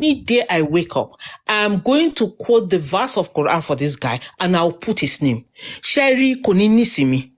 any day I wake up, I'm going to quote the verse of Quran for this guy, and I'll put his name. Sherry Konini Simi.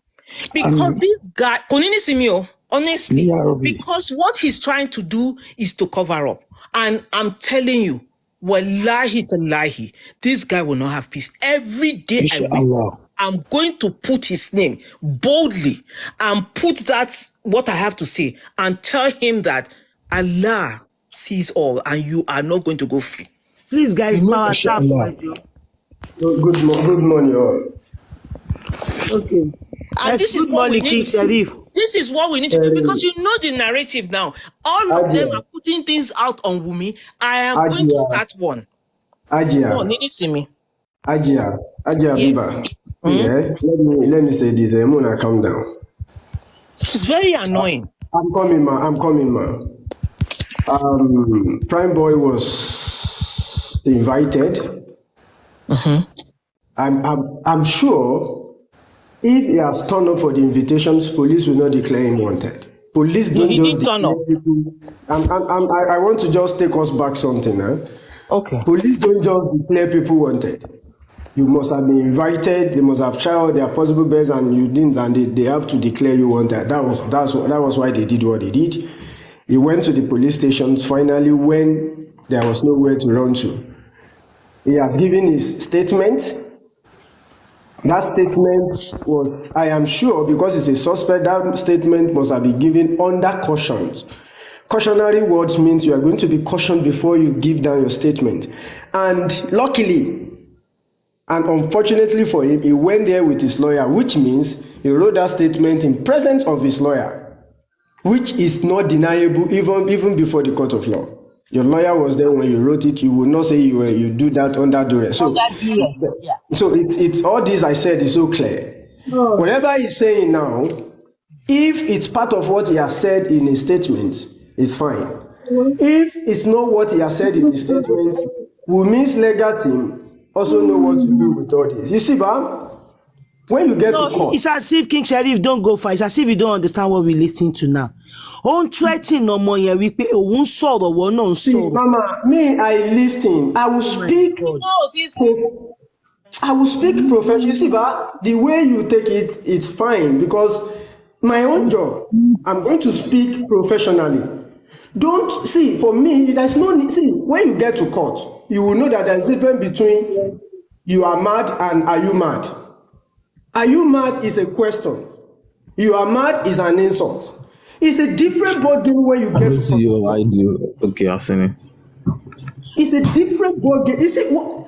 Because this guy, Konini Simi, honestly, because what he's trying to do is to cover up. And I'm telling you, wallahi tallahi, this guy will not have peace. Every day I wake up, I'm going to put his name boldly and put that, what I have to say, and tell him that Allah sees all and you are not going to go free. Please, guys, power tap. Good morning, all. Okay. And this is what we need to do. This is what we need to do, because you know the narrative now. All of them are putting things out on Wumi. I am going to start one. Ajia. Oh, Nini Simi. Ajia, Yes. Yeah. Let me say this. Mona, calm down. It's very annoying. I'm coming, ma. Prime Boy was invited. I'm sure if he has turned up for the invitations, police will not declare him wanted. Police don't just declare people. I want to just take us back something. Okay. Police don't just declare people wanted. You must have been invited. They must have tried their possible best, and you didn't, and they have to declare you wanted. That was why they did what they did. He went to the police stations finally when there was nowhere to run to. He has given his statement. That statement was, I am sure, because it's a suspect, that statement must have been given under cautions. Cautionary words means you are going to be cautioned before you give down your statement. And luckily, and unfortunately for him, he went there with his lawyer, which means he wrote that statement in presence of his lawyer, which is not deniable even before the court of law. Your lawyer was there when you wrote it. You will not say you do that under duress. So, so it's all this I said is so clear. Whatever he's saying now, if it's part of what he has said in his statement, it's fine. If it's not what he has said in his statement, Wumi's legal team also know what to do with all this. You see, Bam? When you get to court, it's as if King Sheriff don't go far. It's as if you don't understand what we're listening to now. On threatening no more, we pay one sword or one non sword. Mama, me, I listen. I will speak. I will speak professionally. You see, but the way you take it, it's fine, because my own job, I'm going to speak professionally. Don't see, for me, there's no need. See, when you get to court, you will know that there's a difference between you are mad and are you mad. Are you mad is a question. You are mad is an insult. It's a different ballgame when you get to court. I do. Okay, I've seen it. It's a different ballgame.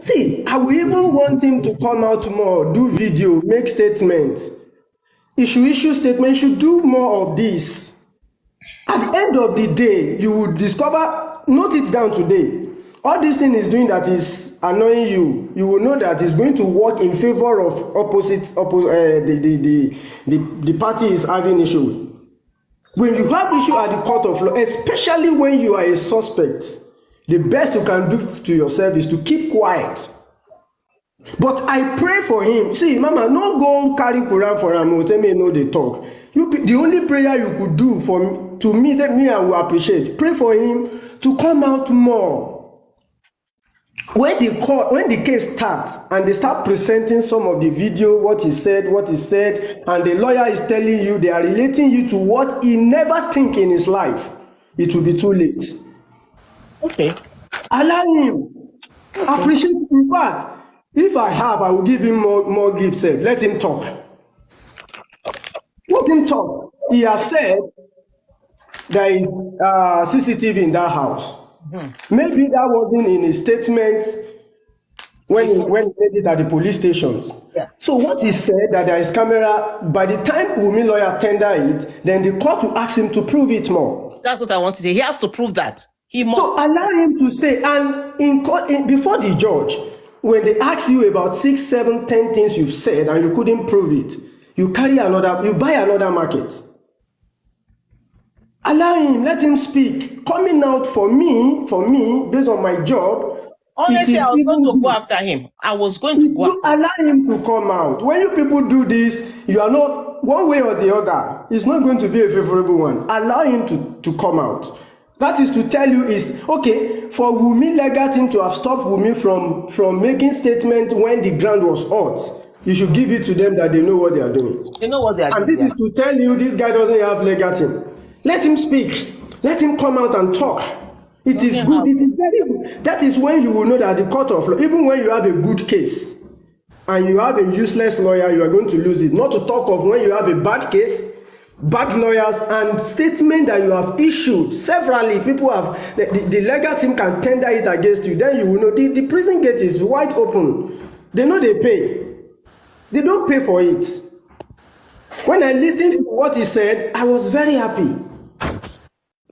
See, I will even want him to come out tomorrow, do video, make statements. He should issue statements, he should do more of this. At the end of the day, you will discover, note it down today, all this thing is doing that is annoying you. You will know that it's going to work in favor of the party is having issue with. When you have issue at the court of law, especially when you are a suspect, the best you can do to yourself is to keep quiet. But I pray for him. See, Mama, no go carry Quran for him. Tell me no they talk. The only prayer you could do to me, that me I will appreciate. Pray for him to come out more. When the case starts and they start presenting some of the video, what he said, and the lawyer is telling you, they are relating you to what he never think in his life, it will be too late. Okay. Allow him. Appreciate it. In fact, if I will give him more gifts. Let him talk. Let him talk. He has said there is CCTV in that house. Maybe that wasn't in his statement when he made it at the police stations. Yeah. So what he said that there is camera, by the time Wumi lawyer tender it, then the court will ask him to prove it more. That's what I want to say. He has to prove that. He must. So allow him to say, and in court, before the judge, when they ask you about 6, 7, 10 things you've said and you couldn't prove it, you buy another market. Allow him, let him speak. Coming out for me, based on my job. Honestly, I was going to go after him. I was going to go after him. Allow him to come out. When you people do this, you are not, one way or the other, it's not going to be a favorable one. Allow him to come out. That is to tell you is, okay, for Wumi legal team to have stopped Wumi from making statements when the ground was hot, you should give it to them that they know what they are doing. They know what they are doing. And this is to tell you this guy doesn't have legal team. Let him speak. Let him come out and talk. It is good. It is very good. That is when you will know that the court of law, even when you have a good case and you have a useless lawyer, you are going to lose it. Not to talk of when you have a bad case, bad lawyers, and statement that you have issued severally. People have, the legal team can tender it against you. Then you will know the prison gate is wide open. They know they pay. They don't pay for it. When I listened to what he said, I was very happy.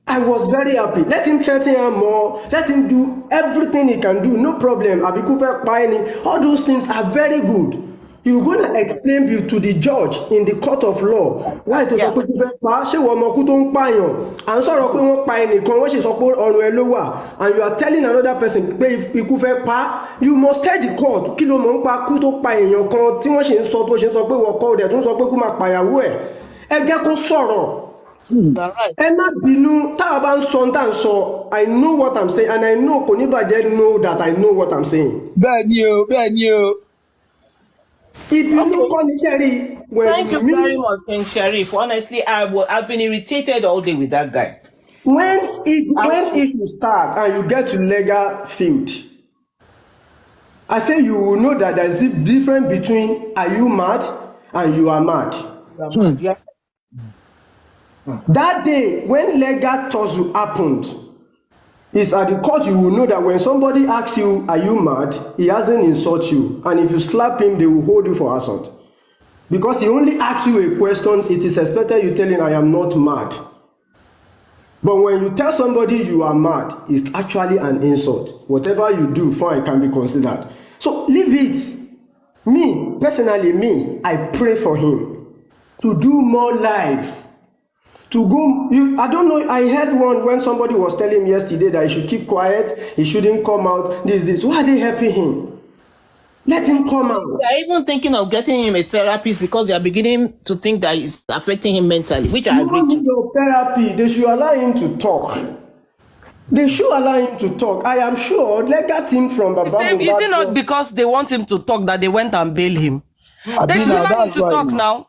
I was very happy. Let him threaten her more. Let him do everything he can do. No problem. All those things are very good. You're going to explain to the judge in the court of law why to sọ pé kú fẹ́ pa ṣé wọ́n ọmọ kú tó ń pààyàn à ń sọ̀rọ̀ pé wọ́n pa ẹnìkan wọ́n sì sọ pé ọrùn ẹ ló wà and you are telling another person pé ikú fẹ́ pa you must tell the court kí ló mọ̀ ń pa kú tó pa èèyàn kan tí wọ́n ṣe ń sọ tó ṣe ń sọ pé wọ́n kọ́ ọ̀dẹ̀ tó ń sọ pé kú máa pàyàwó ẹ̀ ẹ jẹ́ kó sọ̀rọ̀. Ẹ má bínú tá a bá ń sọ tá à ń sọ I know what I'm saying and I know kò ní bàjẹ́ know that I know what I'm saying. Bẹ́ẹ̀ ni o, bẹ́ẹ̀ ni o. Ìbínú kọ́ ni Sherry. Thank you very much, King Sheriff. Honestly, I've been irritated all day with that guy. When issues start and you get to legal field, I say you will know that there's a difference between are you mad and you are mad. Yeah. That day when legal tussle happened, is at the court you will know that when somebody asks you, are you mad? He hasn't insulted you. And if you slap him, they will hold you for assault. Because he only asks you a question, it is expected you tell him, I am not mad. But when you tell somebody you are mad, it's actually an insult. Whatever you do, fine, can be considered. So leave it. Me, personally, I pray for him to do more live. To go, I don't know, I heard one when somebody was telling him yesterday that he should keep quiet, he shouldn't come out, this. Why are they helping him? Let him come out. They're even thinking of getting him a therapist because they are beginning to think that it's affecting him mentally, which I agree with. No therapy, they should allow him to talk. They should allow him to talk. I am sure legal team from Baba. Is it not because they want him to talk that they went and bail him? They should allow him to talk now.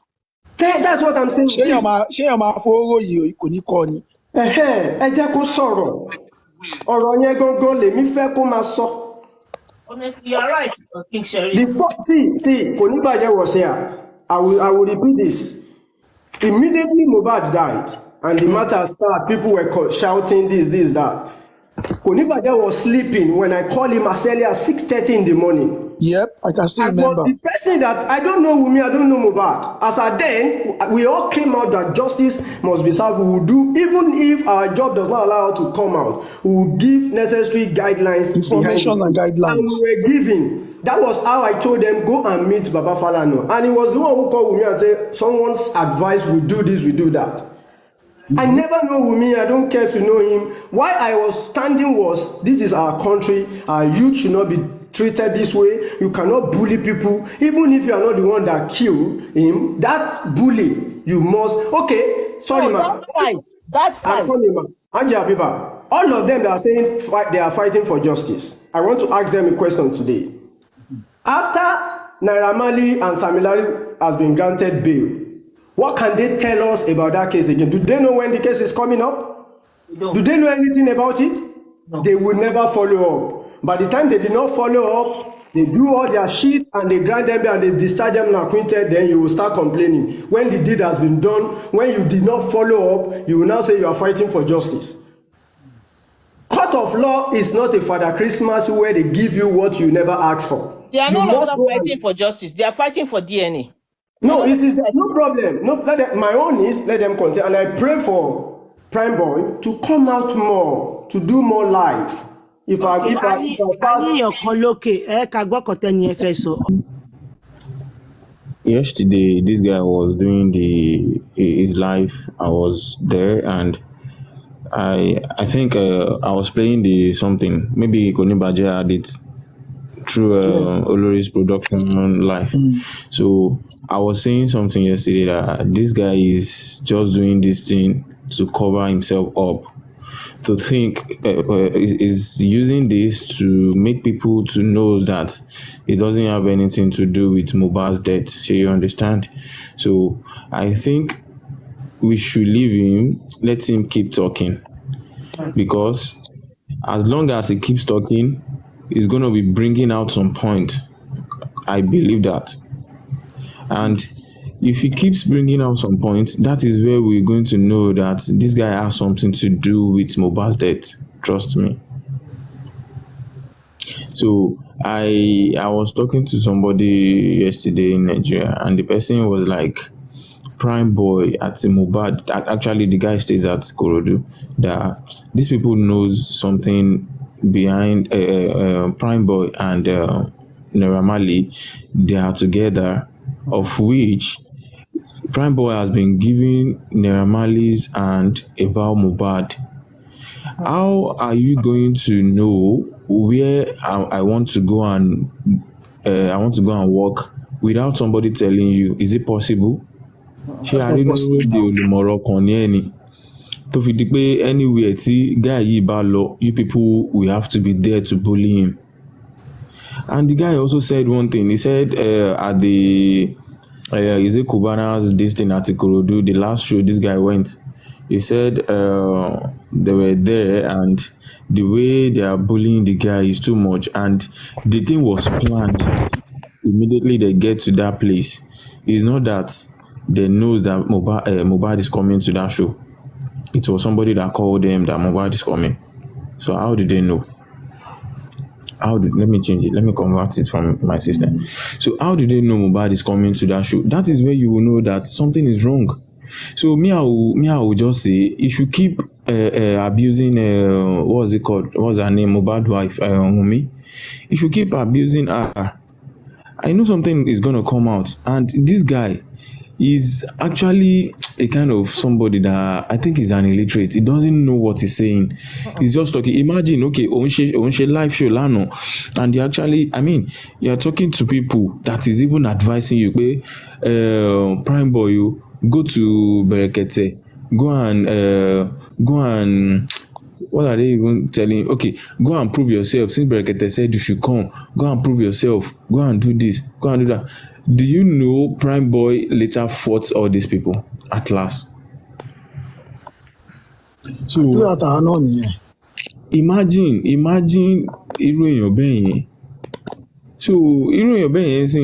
That's what I'm saying. Ṣé èèyàn máa fowó yìí kò ní kọ́ ni? Ẹ jẹ́ kó sọ̀rọ̀. Ọ̀rọ̀ yẹn gangan lèmi fẹ́ kó máa sọ. Honestly, you're right, King Sheriff. See, kò ní bàjẹ́ was here. I will repeat this. Immediately Mohbad died and the matter started, people were shouting this, that. Kò ní bàjẹ́ was sleeping when I called him as early as 6:30 in the morning. Yep, I can still remember. The person that I don't know Wumi, I don't know Mohbad. As at then, we all came out that justice must be served. We will do, even if our job does not allow us to come out, we will give necessary guidelines, information and guidelines. And we were giving. That was how I told them go and meet Baba Falana. And he was the one who called Wumi and said, someone's advice, we do this, we do that. I never know Wumi, I don't care to know him. Why I was standing was, this is our country, our youth should not be treated this way. You cannot bully people, even if you are not the one that killed him. That bully, you must. Okay, sorry, man. That's fine. Abiba, all of them that are saying they are fighting for justice. I want to ask them a question today. After Naira Marley and Sam Larry has been granted bail, what can they tell us about that case again? Do they know when the case is coming up? Do they know anything about it? No. They will never follow up. By the time they did not follow up, they do all their shit and they grant them and they discharge them and acquitted, then you will start complaining. When the deed has been done, when you did not follow up, you will now say you are fighting for justice. Court of law is not a Father Christmas where they give you what you never asked for. They are not fighting for justice. They are fighting for DNA. No, it is no problem. No, my own is let them continue. And I pray for Prime Boy to come out more, to do more live. If I Yesterday, this guy was doing his live. I was there, and I think I was playing something. Maybe Konibaje had it through Olori's production live. So I was saying something yesterday that this guy is just doing this thing to cover himself up. to think is using this to make people to know that it doesn't have anything to do with Mohbad's death. So you understand? So I think we should leave him, let him keep talking, because as long as he keeps talking, he's going to be bringing out some point. I believe that. And if he keeps bringing out some points, that is where we're going to know that this guy has something to do with Mohbad's death. Trust me. So I was talking to somebody yesterday in Nigeria, and the person was like, Prime Boy at Mohbad, actually the guy stays at Korodu, that these people knows something behind Prime Boy and Naira Marley. They are together, of which Prime Boy has been giving Naira Marley's hand about Mohbad. How are you going to know where I want to go and work without somebody telling you? Is it possible? Ṣé a rí lórílẹ̀-èdè olùmọ̀rọ̀ kan ní ẹni tó fi di pé anywhere tí guy yìí bá lọ, you people will have to be there to bully him. And the guy also said one thing. He said at the is it Cubana's this thing at Ikorodu, the last show this guy went, he said they were there and the way they are bullying the guy is too much, and the thing was planned. Immediately they get to that place, it's not that they knows that Mohbad is coming to that show. It was somebody that called them that Mohbad is coming. So how did they know? Let me change it. Let me convert it from my system. So how did they know Mohbad is coming to that show? That is where you will know that something is wrong. So I will just say, if you keep abusing what's it called? What's her name? Mohbad's wife, Wumi. If you keep abusing her, I know something is gonna come out. And this guy is actually a kind of somebody that I think is an illiterate. He doesn't know what he's saying. He's just talking. Imagine, okay, on live show lano, and you actually, I mean, you are talking to people that is even advising you, Prime Boy, you go to Berekete, go and what are they even telling? Okay, go and prove yourself. Since Berekete said you should come, go and prove yourself. Go and do this. Go and do that. Do you know Prime Boy later fought all these people at last? So imagine irú èèyàn bẹ́ẹ̀ yẹn. So irú èèyàn bẹ́ẹ̀ yẹn sì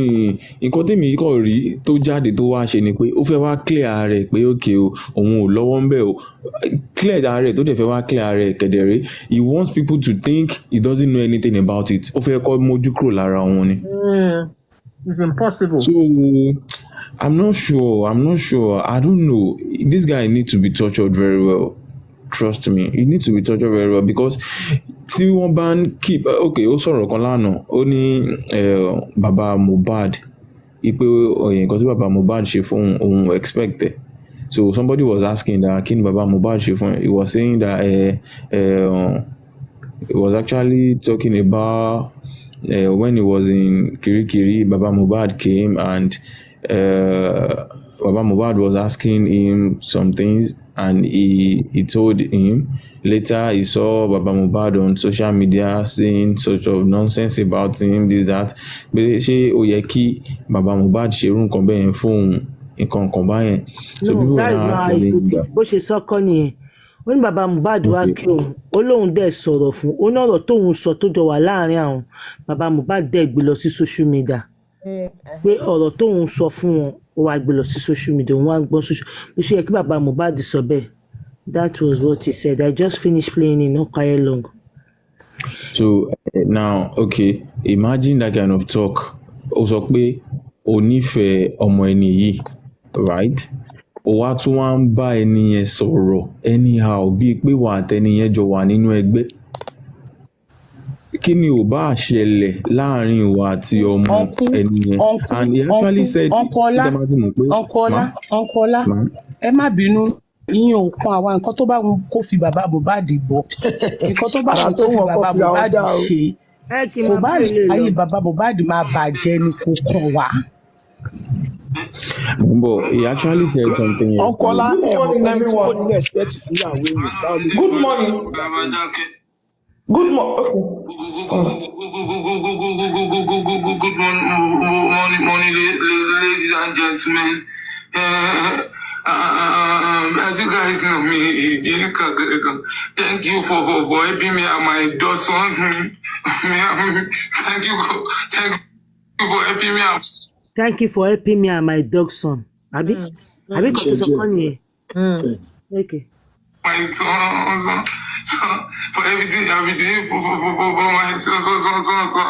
nǹkan tèmi kàn rí tó jáde tó wá ṣe ni pé ó fẹ́ wá clear ara rẹ̀ pé okay o, òun ò lọ́wọ́ ń bẹ̀ o. Clear ara rẹ̀ tó dẹ̀ fẹ́ wá clear ara rẹ̀ kedere. He wants people to think he doesn't know anything about it. Ó fẹ́ kọ́ mójú kúrò lára wọn ni. It's impossible. So I'm not sure. I don't know. This guy needs to be tortured very well. Trust me, he needs to be tortured very well, because tí wọ́n bá ń keep okay, ó sọ̀rọ̀ kan lánàá, ó ní bàbá Mohbad, ipe nǹkan tí bàbá Mohbad ṣe fún òun expect it. So somebody was asking that kí ni bàbá Mohbad ṣe fún. He was saying that he was actually talking about when he was in Kirikiri, Baba Mohbad came and Baba Mohbad was asking him some things, and he told him. Later he saw Baba Mohbad on social media saying sort of nonsense about him, this, that. But ṣé ó yẹ kí Baba Mohbad ṣe irú nǹkan bẹ́ẹ̀ fún nǹkan kan báyẹn? So people that is were not how telling you him put that. it. Bó ṣe sọ́kọ́ nìyẹn. Ó ní bàbá Mohbad wá kí òun, ó lóun dẹ̀ sọ̀rọ̀ fún, ó ní ọ̀rọ̀ tóun sọ tó jọ wà láàrin àwọn, bàbá Mohbad dẹ̀ gbé lọ sí social media. Pé ọ̀rọ̀ tóun sọ fún wọn, ó wá gbé lọ sí social media, òun wá gbọ́ social. Bó ṣe yẹ kí bàbá Mohbad sọ bẹ́ẹ̀. That was what he said. I just finished playing it, not quite long. So now, okay, imagine that kind of talk. Ó sọ pé o nífẹ̀ẹ́ ọmọ ẹni yìí, right? Ó wá tún wá ń bá ẹni yẹn sọ̀rọ̀ anyhow bíi pé wà àtẹni yẹn jọ wà nínú ẹgbẹ́. Kí ni ò bá ṣẹlẹ̀ láàrin ìwà àti ọmọ ẹni yẹn? And he actually said, Uncle Ọlá, ẹ má bínú, ìyẹn ò kan àwa nǹkan tó bá wọn kó fi bàbá Mohbad bọ̀, nǹkan tó bá wọn kó fi bàbá Mohbad ṣe, kò bá ayé bàbá Mohbad máa bàjẹ́ ni kò kàn wá. But he actually said something Ọ̀nkọ́lá yesterday. ẹ̀ mọ̀ morning, pé ní tí kò everyone. ní respect fún ìyàwó èèyàn báwo lè Good ní morning. respect fún bàbá èèyàn. Good morning. Okay. Good morning, ladies and gentlemen. As you guys know me, thank you for helping me and my daughter. Thank you for helping me. Thank you for helping me and my dog son. Abi kò tó sọ kọ́ nìyẹn. Okay. My son, for everything I've been doing for my son.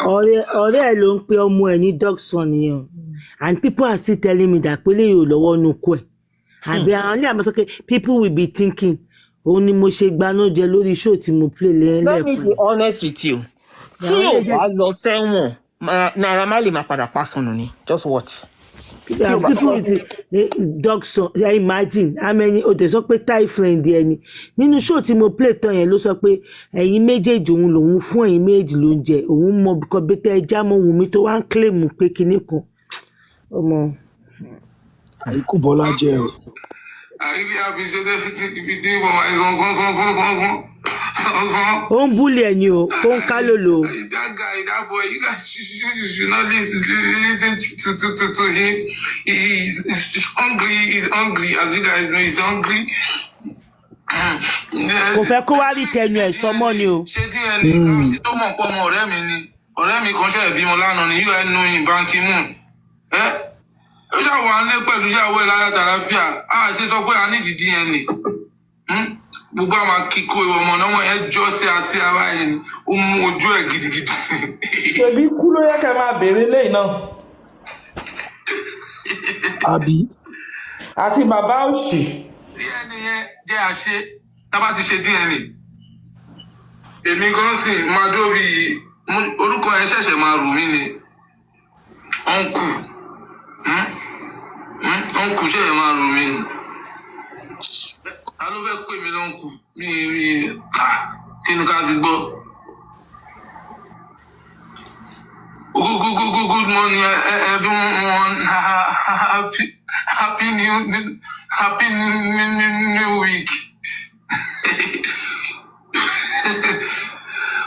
Ọ̀rẹ́ ẹ̀ ló ń pe ọmọ ẹ̀ ní dog son nìyẹn. And people are still telling me that pélé yóò lọ́wọ́ nù kú ẹ̀. Àbí àwọn ilé àmọ́ sọ pé people will be thinking òun ni mo ṣe gbaná jẹ lórí show tí mo play lẹ́ẹ̀kan. Let me be honest with you. Tí yóò bá lọ sẹ́wọ̀n, Naira Marley máa padà pa sọnù ni. Just what? People with dog son, imagine how many o tẹ sọ pé tie friend ẹni nínú show tí mo play tán yẹn ló sọ pé ẹ̀yin méjèèjì òun lòun fún ẹ̀yin méjèèjì ló ń jẹ òun mọ bíkọ bẹtẹ ẹja mọ Wùmí tó wá ń claim pé kinní kan ọmọ. Àyíkú Bọ́lá jẹ́ o. I really appreciate everything you be doing for my son. Ó ń búlì ẹ̀yin o, ó ń ká lòlò. That guy, that boy, you guys should not listen to him. He's hungry. He's hungry. As you guys know, he's hungry. Kò fẹ́ kó wá rí tẹnu ẹ̀ sọmọ́ ni o. Ṣé DNA kan tó mọ̀ pọ̀ mọ́ ọ̀rẹ́ mi ni? Ọ̀rẹ́ mi kan ṣe ìbímọ lánàá ni you know him Ban Ki-moon. Ó ṣàwọ̀ alẹ́ pẹ̀lú ìyàwó ẹ̀ láyà tàlàfíà. A ṣe sọ pé a ní ìdí DNA. Gbogbo àwọn akíkó ọmọ náà wọ́n yẹn jọ́ sí àti ara ẹ̀ ni ó mú ojú ẹ̀ gidigidi. Ṣèbí kú ló yẹ kẹ́ máa béèrè lẹ́yìn náà. Àbí. Àti bàbá òṣì. DNA yẹn jẹ́ àṣẹ tá bá ti ṣe DNA. Èmi gan sì máa dóbi orúkọ yẹn ṣẹ̀ṣẹ̀ máa rù mí ni. Ọ̀nkù. Ọ̀nkù ṣẹ̀ṣẹ̀ máa rù mí ni. Ta ló fẹ́ pè mí lọ́nkù? Kí ni ká ti gbọ́? Good morning, everyone. Happy new week.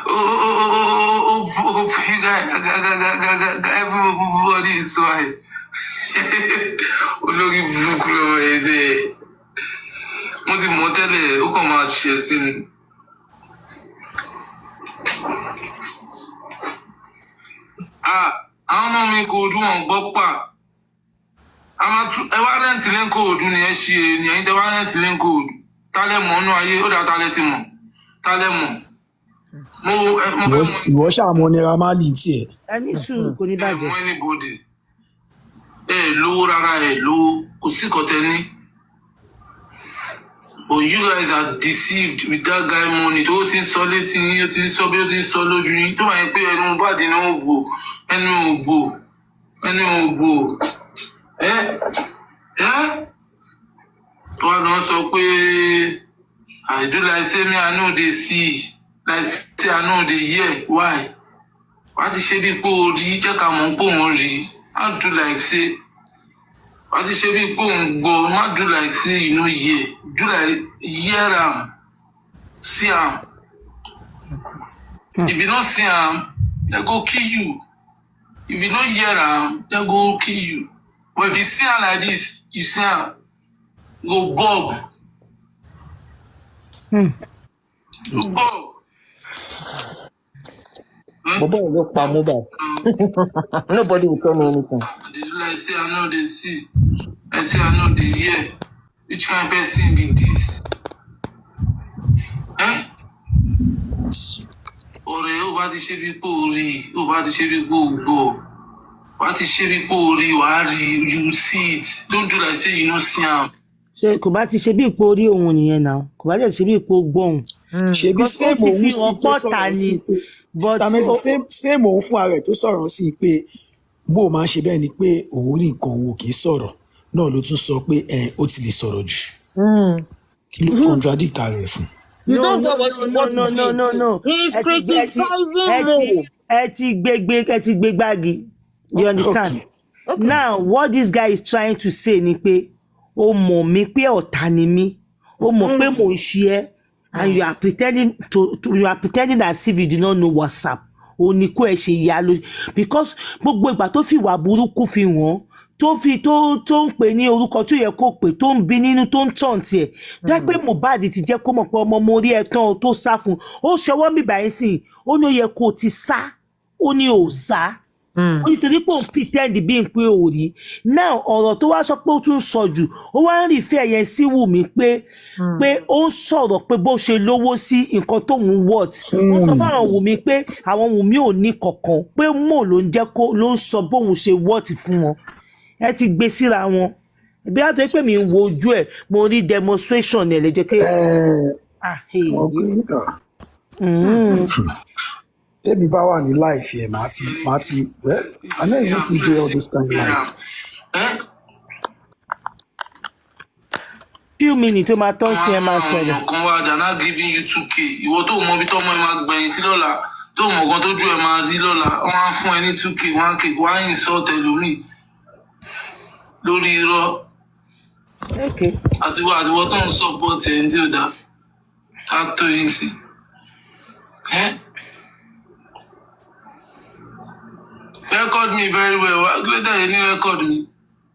Oh, you guys, everybody is fine. Olórí burúkú lọ́wọ́ ẹ̀ dẹ́. Mo ti mọ̀ tẹ́lẹ̀, ó kàn máa ṣe sí ni. Àwọn ọmọ mi kò dún wọn gbọ́ pà. Ẹ wá rẹ́ǹtì lẹ́ńkòòdù ni ẹ ṣe ni ẹ̀yin tẹ wá rẹ́ǹtì lẹ́ńkòòdù. Tálẹ̀ mọ̀ ọ́nú ayé, ó dà tálẹ̀ ti mọ̀. Tálẹ̀ mọ̀. Ìwọ ṣàmọ Naira Marley tiẹ̀. Ẹni sùúrù kò ní bàjẹ́. Mọ anybody. Lówó rárá lówó kò sí kọ́tẹ́ ní. But you guys are deceived with that guy money. Tó ti ń sọ létí yín, ó ti ń sọ bí ó ti ń sọ lójú yín. Tó máa ń pé ẹnu bá dín ní ògbò. Ẹnu ògbò. Tó wá lọ sọ pé I do like say me I know they see. Like say I know they hear. Why? Wá ti ṣe bí pé o rí jẹ́ ká mọ̀ pé òun rí. Má do like say. Wá ti ṣe bí pé òun gbọ́. Má do like say you no hear. Do like hear am. See am. If you no see am, they go kill you. If you no hear am, they go kill you. But if you see am like this, you see am, go bob. Go bob. Bobo will look for mobile. Nobody will tell me anything. Did you like say I know they see? I say I know they hear. Which kind of person be this? Ọ̀rẹ́ ó bá ti ṣe bí pé o rí, ó bá ti ṣe bí pé o gbọ́, wá ti ṣe bí pé o rí, wàá rí, you see it. Don't do like say you no see am. Ṣé kò bá ti ṣe bí ipò orí òun nìyẹn náà? Kò bá dẹ̀ ṣe bí ipò gbọ́hùn. Ṣebí sẹ́ẹ̀mù òun sì tó sọ̀rọ̀ sí i pé Sister Mercy sẹ́ẹ̀mù òun fún ara ẹ̀ tó sọ̀rọ̀ sí i pé bó o máa ń ṣe bẹ́ẹ̀ ni pé òun rí nǹkan òun kì í sọ̀rọ̀ náà ló tún sọ pé ó ti lè sọ̀rọ̀ jù. Kí ló contradict ara ẹ̀ fún? You don't get what support No. He's criticizing me. Ẹ ti gbé gbági. You understand? Okay. Now, what this guy is trying to say ni pé o mọ̀ mí pé ọ̀tá ni mí, o mọ̀ pé mò ń ṣe ẹ́, and you are pretending as if you do not know WhatsApp. O ní kó ẹ ṣe ìyá ló, because gbogbo ìgbà tó fi ìwà burúkú fi wọ́n, tó ń pè ní orúkọ tó yẹ kó pè, tó ń bí nínú, tó ń tàn tiẹ̀. Tó yẹ pé Mohbad ti jẹ́ kó mọ̀ pé ọmọ mo rí ẹ tán tó sá fún un. Ó ṣọwọ́ mi báyìí sí, ó ní ó yẹ kó ti sá, ó ní ò sá. Nítorí pé òun pretend bí n pé ò rí. Now ọ̀rọ̀ tó wá sọ pé ó tún sọ jù, ó wá ń refer yẹn sí Wumi pé ó ń sọ̀rọ̀ pé bó ṣe lówó sí nǹkan tóun worth. Ó sọ fún àwọn Wumi pé àwọn Wumi ò ní kankan, pé mò ló ń jẹ́ kó ló ń sọ bóun ṣe worth fún wọn. Ẹ ti gbé síra wọn. Bí a tó pé mi ń wo ojú ẹ̀, mo rí demonstration ẹ̀ lẹ́jọ́ kí. Tẹ́mi bá wà ní life yẹn, màá ti well, I know if we do all this kind of life. Few minutes ó máa tán sí ẹ máa sọ̀rọ̀. Àwọn kan wá, they are not giving you 2K. Ìwọ tó mọ ibi tọ́mọ ẹ máa gbẹ̀yìn sí lọ́la, tó mọ kan tójú ẹ máa rí lọ́la, wọ́n á fún ẹ ní 2K, 1K, wọ́n á insult ẹlòmíì lórí irọ́. Àtiwọ́ tó ń support ẹ̀ ń tí ò dá. Á tó yín sí. Record me very well. Later you need record me.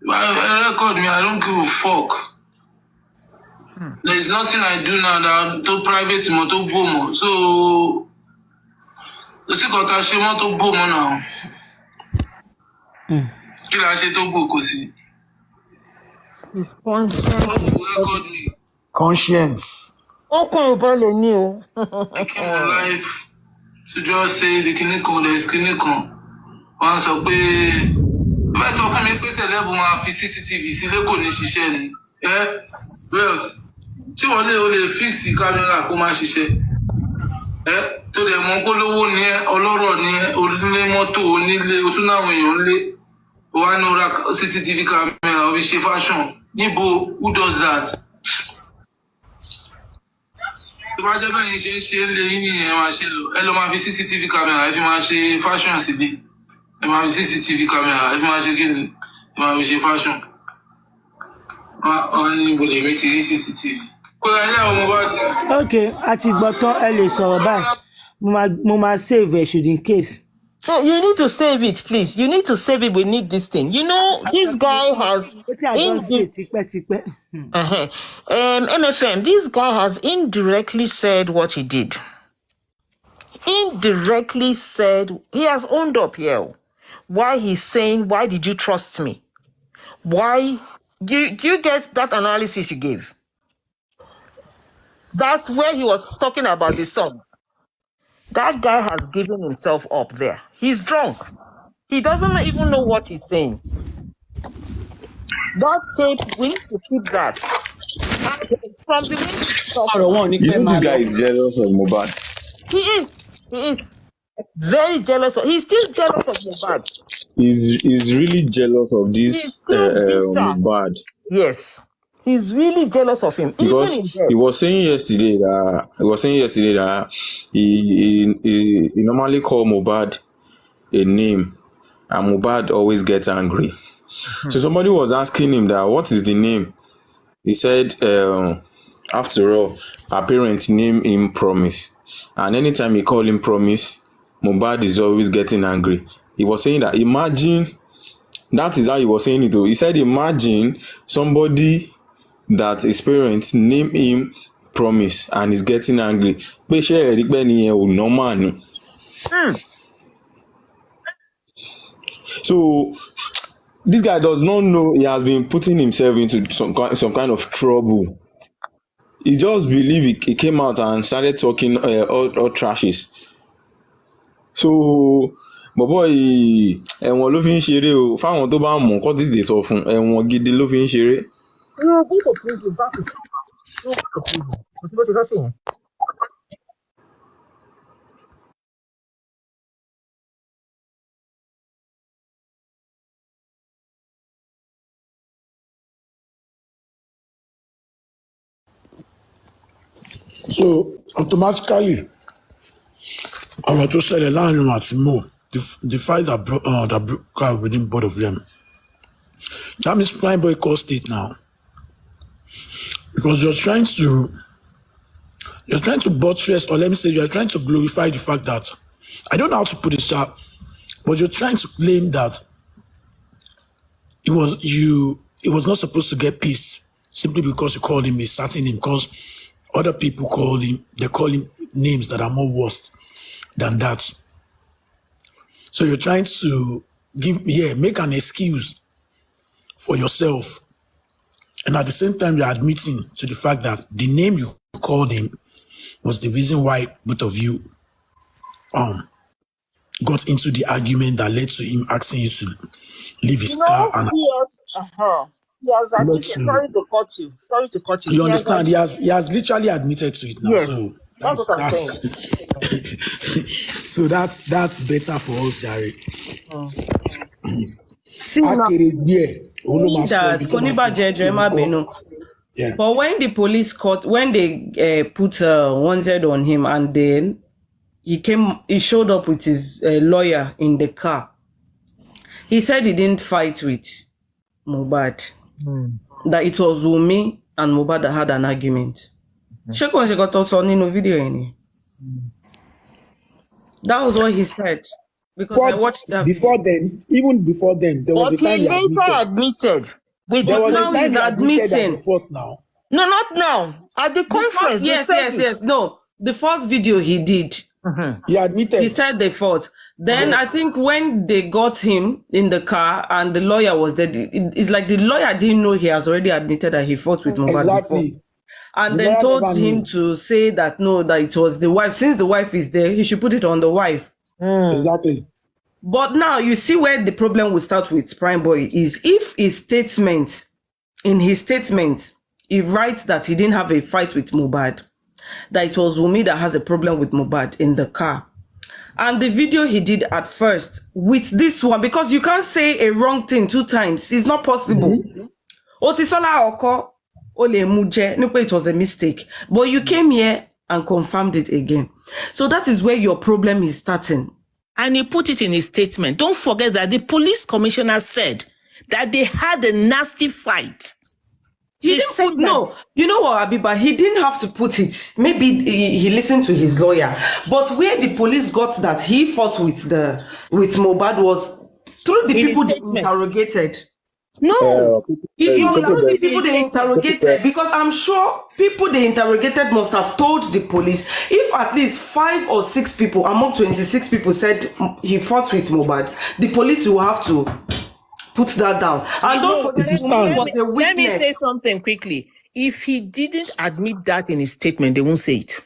Record me, I don't give a fuck. There's nothing I do now that to private mo to bomo. So let's see what I say mo to bomo now. Kí la ṣe tó bò kò sí. Record me. Conscience. Ọkùnrin bá lè ní o. Making my life to just say the clinical, there's clinical. Wọ́n sọ pé bẹ́ẹ̀ sọ fún mi pé celeb máa fi CCTV sílé kò ní ṣiṣẹ́ ni. Well, tí wọ́n lè fix kámẹ́rà kó máa ṣiṣẹ́. Tó dẹ̀ mọ́ kó lówó ní ẹ, ọlọ́rọ̀ ní ẹ, onílé mọ́tò, onílé, o tún náwọn èèyàn lé. O wá ní ra CCTV kámẹ́rà, o fi ṣe fashion. Níbo, who does that? Tó bá jẹ́ bẹ́ẹ̀ ni ṣe ń lé yín ni ẹ máa ṣe lò. Ẹ lọ máa fi CCTV kámẹ́rà, ẹ fi máa ṣe fashion sílé. Ẹ máa fi CCTV kámẹ́rà, ẹ fi máa ṣe kí ni? Ẹ máa fi ṣe fashion. Wọ́n ní ibo lèmi ti rí CCTV. Kó ra ilé àwọn ọmọ bá ti. Okay, àti gbọ́tọ́ ẹ lè sọ̀rọ̀ báyìí. Mo máa save it should in case. So you need to save it, please. You need to save it. We need this thing. You know, this guy has MFM. This guy has indirectly said what he did. Indirectly said, he has owned up here. Why he's saying, why did you trust me? Why? Do you get that analysis you gave? That's where he was talking about the songs. That guy has given himself up there. He's drunk. He doesn't even know what he's saying. That tape, we need to keep that. And from the way this guy is jealous of Mohbad. He is very jealous. He's still jealous of Mohbad. He's really jealous of this Mohbad. Yes. He's really jealous of him. Because he was saying yesterday that he normally call Mohbad a name, and Mohbad always gets angry. So somebody was asking him that what is the name? He said, after all, our parents name him Promise, and anytime he call him Promise, Mohbad is always getting angry. He was saying that that is how he was saying it though. He said imagine somebody that his parents name him Promise and is getting angry. So this guy does not know he has been putting himself into some kind of trouble. He just believed he came out and started talking all trashes. So bọ̀bọ̀ yìí ẹ̀wọ̀n ló fi ń ṣeré o, fáwọn tó bá mọ̀ kọ́ tètè sọ fún ẹ̀wọ̀n gidi ló fi ń ṣeré. So automatically ọ̀rọ̀ tó ṣẹlẹ̀ láàrin àti Mo, the fight that broke out within both of them That means Prime Boy caused it now. Because you're trying to buttress, or let me say you're trying to glorify the fact that, I don't know how to put it up, but you're trying to claim that it was not supposed to get pissed simply because you called him a certain name, because other people call him names that are more worse than that. So you're trying to make an excuse for yourself. And at the same time, you're admitting to the fact that the name you called him was the reason why both of you got into the argument that led to him asking you to leave his car and Sorry to cut you. You understand? He has literally admitted to it now. Yes, So that's what I'm saying. so that's better for us, Jerry. See now, that Konibaje Benu. Yeah. But when the police when they put 1Z on him, and then he showed up with his lawyer in the car. He said he didn't fight with Mohbad. That it was Wumi and Mohbad that had an argument. She got also on the video any. That was what he said. Because I watched that. Even before then, there was a time he later admitted. But now he's admitting. Now. No, not now. At the conference. Yes. No, the first video he did. He admitted. He said they fought. Then I think when they got him in the car and the lawyer was there, it's like the lawyer didn't know he has already admitted that he fought with Mohbad Exactly. before. And then told him to say that no, that it was the wife. Since the wife is there, he should put it on the wife. Exactly. But now you see where the problem will start with Prime Boy is if in his statement, he writes that he didn't have a fight with Mohbad, that it was Wumi that has a problem with Mohbad in the car. And the video he did at first with this one, because you can't say a wrong thing 2 times. It's not possible. Otisola Oko Ole Muje, it was a mistake. But you came here and confirmed it again. So that is where your problem is starting. And he put it in his statement. Don't forget that the police commissioner said that they had a nasty fight. He didn't put, no, you know what, Abiba? He didn't have to put it. Maybe he listened to his lawyer. But where the police got that he fought with Mohbad was through the people they interrogated. No, if you know the people they interrogated, because I'm sure people they interrogated must have told the police. If at least 5 or 6 people among 26 people said he fought with Mohbad, the police will have to put that down. And don't forget, let me say something quickly. If he didn't admit that in his statement, they won't say it.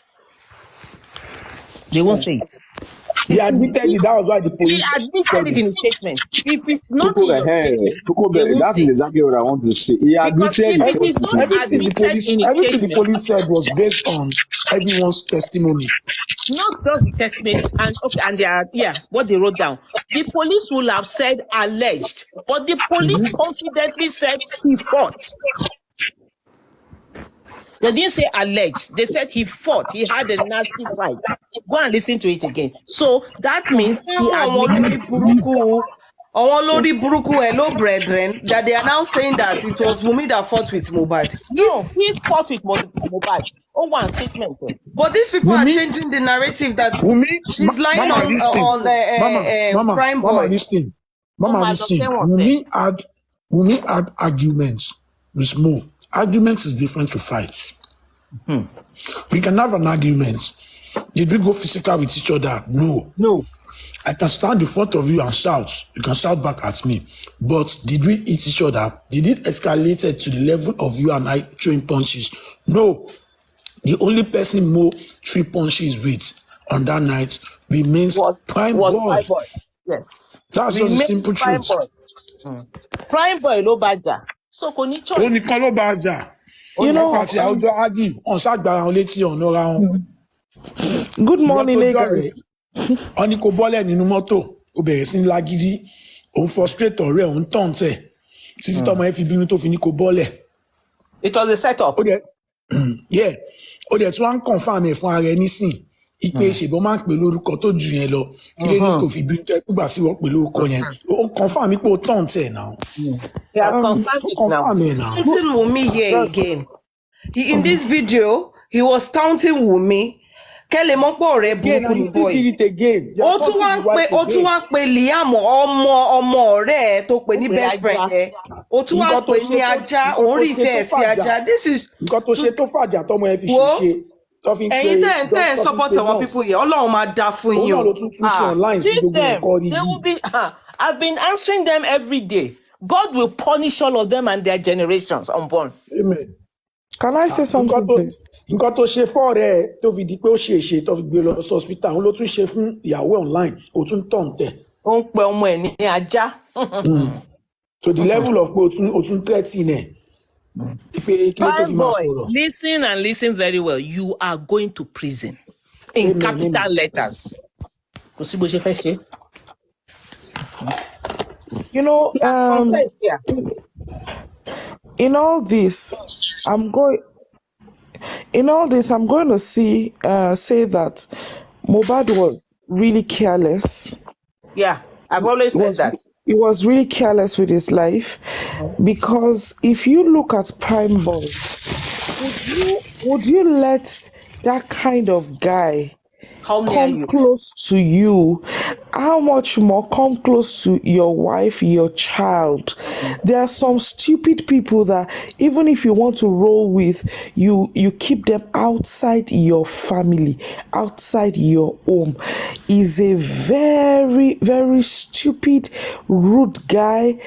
They won't say it. He admitted it. That was why the police. He admitted it in his statement. If it's not in your statement, that's exactly what I want to say. He admitted everything the police said was based on everyone's testimony. Not just the testimony and they are what they wrote down. The police will have said alleged, but the police confidently said he fought. They didn't say alleged. They said he fought. He had a nasty fight. Go and listen to it again. So that means he admitted. Hello, brethren, that they are now saying that it was Wumi that fought with Mohbad. No, he fought with Mohbad. Oh, one statement. But these people are changing the narrative that she's lying on Prime Boy. Mama, listen. Wumi had arguments with Mo. Arguments is different to fights. We can have an argument. Did we go physical with each other? No. I can stand in front of you and shout. You can shout back at me. But did we hit each other? Did it escalate to the level of you and I throwing punches? No. The only person Mo 3 punches with on that night remains Prime Boy. Yes. That's just the simple truth. Prime Boy no badger. So koni choice. You know. Good morning, Lagos. Oni ko bọ́lẹ̀ nínú mọ́tò, ó bẹ̀rẹ̀ sí ní lágídí, òun frustrate ọ̀rẹ́, òun tàn tẹ̀. Títí tọ́mọ ẹ fi bínú tó fi ní kó bọ́lẹ̀. It was a setup. Ó dẹ̀ tí wọ́n ń confirm ẹ̀ fún ara ẹ nísìn ipe ṣèbọn máa ń pè lórúkọ tó ju yẹn lọ kí ló dé kò fi bínú tó gbà tí wọ́n pè lórúkọ yẹn ó confirm mi pé ó tàn tẹ̀ náà. He has confirmed it now. Confirm it now. Taunting Wumi here again. In this video, he was taunting Wumi. Kẹ́lẹ̀ mọ́ pọ̀ rẹ̀ burúkú ni boy. Ó tún wá ń pe Liam ọmọ ọ̀rẹ́ ẹ̀ tó pè ní best friend ẹ̀. Ó tún wá ń pè ní ajá, òun rí ìfẹ́ ẹ̀ sí ajá. This is. Nǹkan tó ṣe tó fàjà tọmọ ẹ fi ṣe. Ẹ̀yin tẹ́ ẹ̀ support àwọn people yẹn, Ọlọ́run máa dá fún yín o. Òun náà ló tún ṣe online fún gbogbo ẹ̀kọ́ rí yìí. I've been answering them every day. God will punish all of them and their generations unborn. Amen. Can I say something, please? Nǹkan tó ṣe fọ́ọ̀rẹ́ ẹ tó fi di pé ó ṣe tó fi gbé lọ sí hospital òun ló tún ṣe fún ìyàwó online ó tún tàn tẹ̀. Ó ń pe ọmọ ẹ̀ ní ajá. To the level of pé ó tún threatening ẹ̀. Pé kí ló tó fi máa sọ̀rọ̀. Listen and listen very well. You are going to prison in capital letters. Kò sí bó ṣe fẹ́ ṣe. You know, in all this, I'm going to say that Mohbad was really careless. Yeah, I've always said that. He was really careless with his life because if you look at Prime Boy, would you let that kind of guy come close to you? How much more come close to your wife, your child? There are some stupid people that even if you want to roll with, you keep them outside your family, outside your home. He's a very, very stupid, rude guy.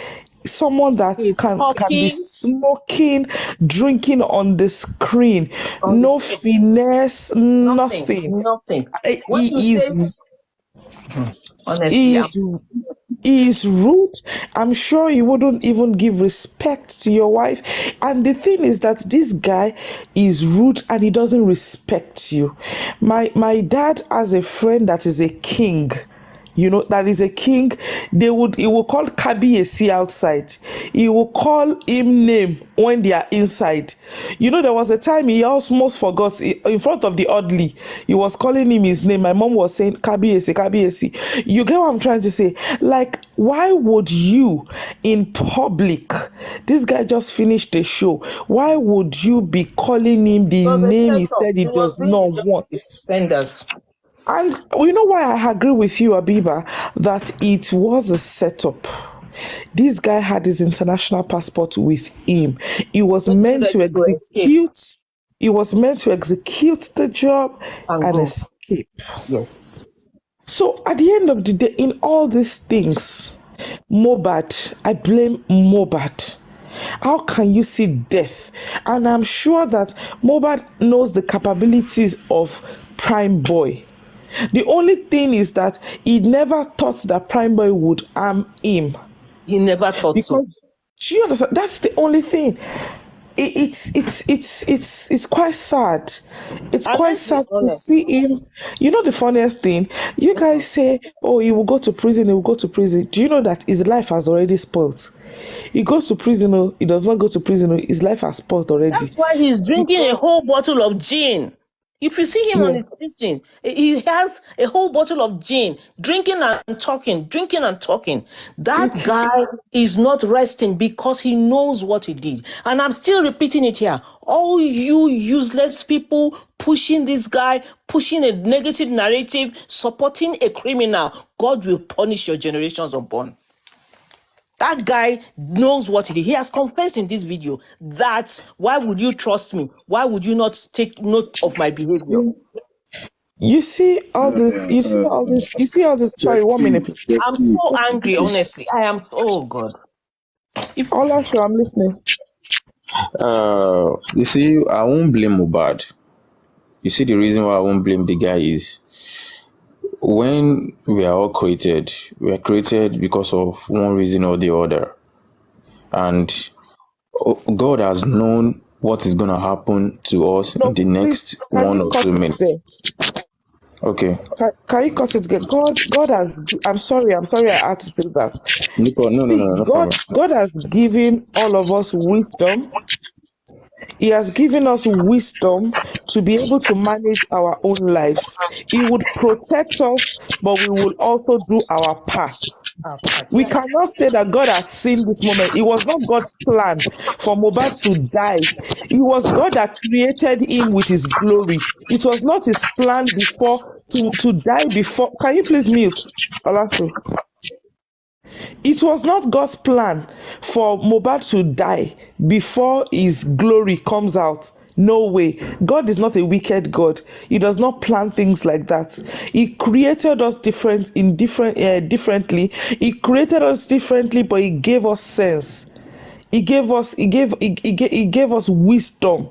Someone that can be smoking, drinking on the screen, no finesse, nothing. He is rude. I'm sure he wouldn't even give respect to your wife. And the thing is that this guy is rude and he doesn't respect you. My dad has a friend that is a king. You know, that is a king. He will call Kabiyesi outside. He will call him name when they are inside. You know, there was a time he almost forgot in front of the oddly. He was calling him his name. My mom was saying Kabiyesi, Kabiyesi. You get what I'm trying to say? Like, why would you in public? This guy just finished the show. Why would you be calling him the name he said he does not want? Spenders. And you know why I agree with you, Abiba, that it was a setup. This guy had his international passport with him. He was meant to execute. He was meant to execute the job and escape. Yes. So at the end of the day, in all these things, Mohbad, I blame Mohbad. How can you see death? And I'm sure that Mohbad knows the capabilities of Prime Boy. The only thing is that he never thought that Prime Boy would harm him. He never thought so. Do you understand? That's the only thing. It's quite sad. It's quite sad to see him. You know the funniest thing? You guys say, oh, he will go to prison, he will go to prison. Do you know that his life has already spoiled? He goes to prison, or he does not go to prison, his life has spoiled already. That's why he's drinking a whole bottle of gin. If you see him on his listing, he has a whole bottle of gin, drinking and talking. That guy is not resting because he knows what he did. And I'm still repeating it here. All you useless people pushing this guy, pushing a negative narrative, supporting a criminal, God will punish your generations unborn. That guy knows what he did. He has confessed in this video that why would you trust me? Why would you not take note of my behavior? You see all this. Sorry, 1 minute, please. I'm so angry, honestly. I am so, oh God. If all I'm sure I'm listening. You see, I won't blame Mohbad. You see, the reason why I won't blame the guy is when we are all created, we are created because of one reason or the other. And God has known what is going to happen to us in the next 1 or 2 minutes. Okay. Can you cut it again? God has, I'm sorry I had to say that. No. God has given all of us wisdom. He has given us wisdom to be able to manage our own lives. He would protect us, but we will also do our part. We Yeah. cannot say that God has seen this moment. It was not God's plan for Mohbad to die. It was God that created him with his glory. It was not his plan before to die before. Can you please mute, Olasu? It was not God's plan for Mohbad to die before his glory comes out. No way. God is not a wicked God. He does not plan things like that. He created us differently. He created us differently, but he gave us sense. He gave us wisdom,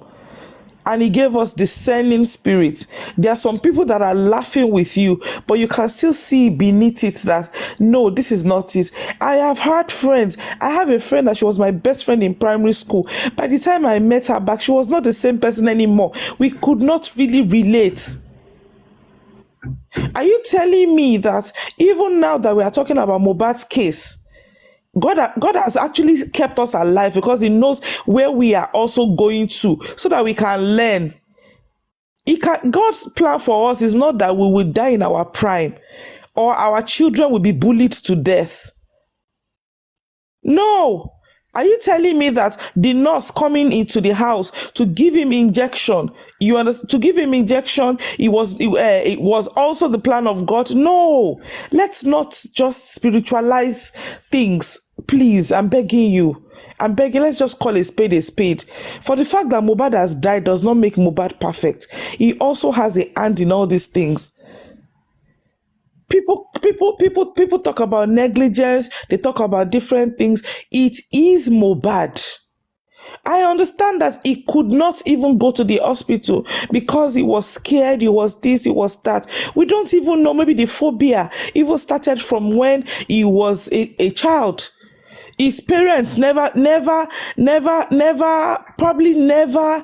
and he gave us discerning spirit. There are some people that are laughing with you, but you can still see beneath it that no, this is not it. I have had friends. I have a friend that she was my best friend in primary school. By the time I met her back, she was not the same person anymore. We could not really relate. Are you telling me that even now that we are talking about Mohbad's case, God has actually kept us alive because he knows where we are also going to, so that we can learn. God's plan for us is not that we will die in our prime or our children will be bullied to death. No. Are you telling me that the nurse coming into the house to give him injection, you understand, to give him injection, it was also the plan of God? No. Let's not just spiritualize things. Please, I'm begging you. I'm begging, let's just call a spade a spade. For the fact that Mohbad has died does not make Mohbad perfect. He also has a hand in all these things. People talk about negligence, they talk about different things. It is Mohbad. I understand that he could not even go to the hospital because he was scared, he was this, he was that. We don't even know, maybe the phobia even started from when he was a child. His parents probably never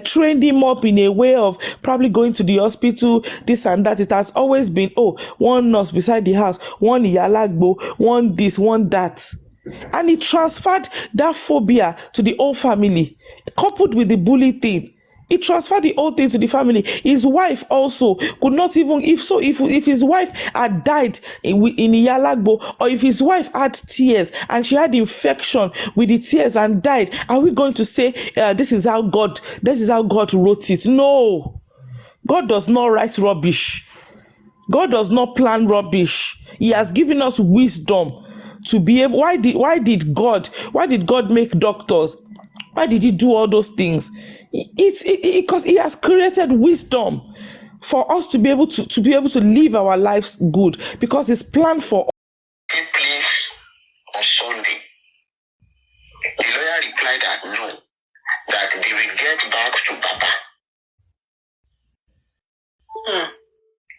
trained him up in a way of probably going to the hospital, this and that. It has always been, one nurse beside the house, one Iyalagbo, one this, one that. And he transferred that phobia to the whole family, coupled with the bully thing. He transferred the whole thing to the family. His wife also could not even, if his wife had died in Iyalagbo, or if his wife had tears and she had infection with the tears and died, are we going to say this is how God wrote it? No. God does not write rubbish. God does not plan rubbish. He has given us wisdom to be able. Why did God make doctors? Why did he do all those things? It's because he has created wisdom for us to be able to live our lives good, because it's planned for us. Place on Sunday. The lawyer replied that no, that they will get back to Baba.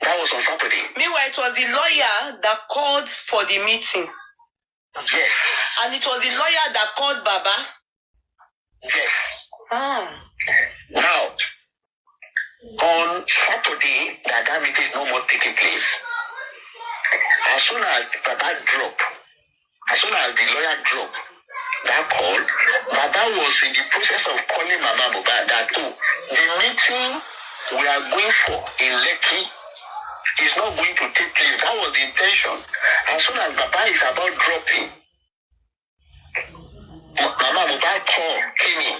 That was on Saturday. Meanwhile, it was the lawyer that called for the meeting. Yes. And it was the lawyer that called Baba. Yes. Ah. Now, on Saturday, that meeting is no more taking place. As soon as Baba dropped, as soon as the lawyer dropped that call, Baba was in the process of calling Mama Mohbad that the meeting we are going for in Lekki is not going to take place. That was the intention. As soon as Baba is about dropping, Mama Mohbad call came in.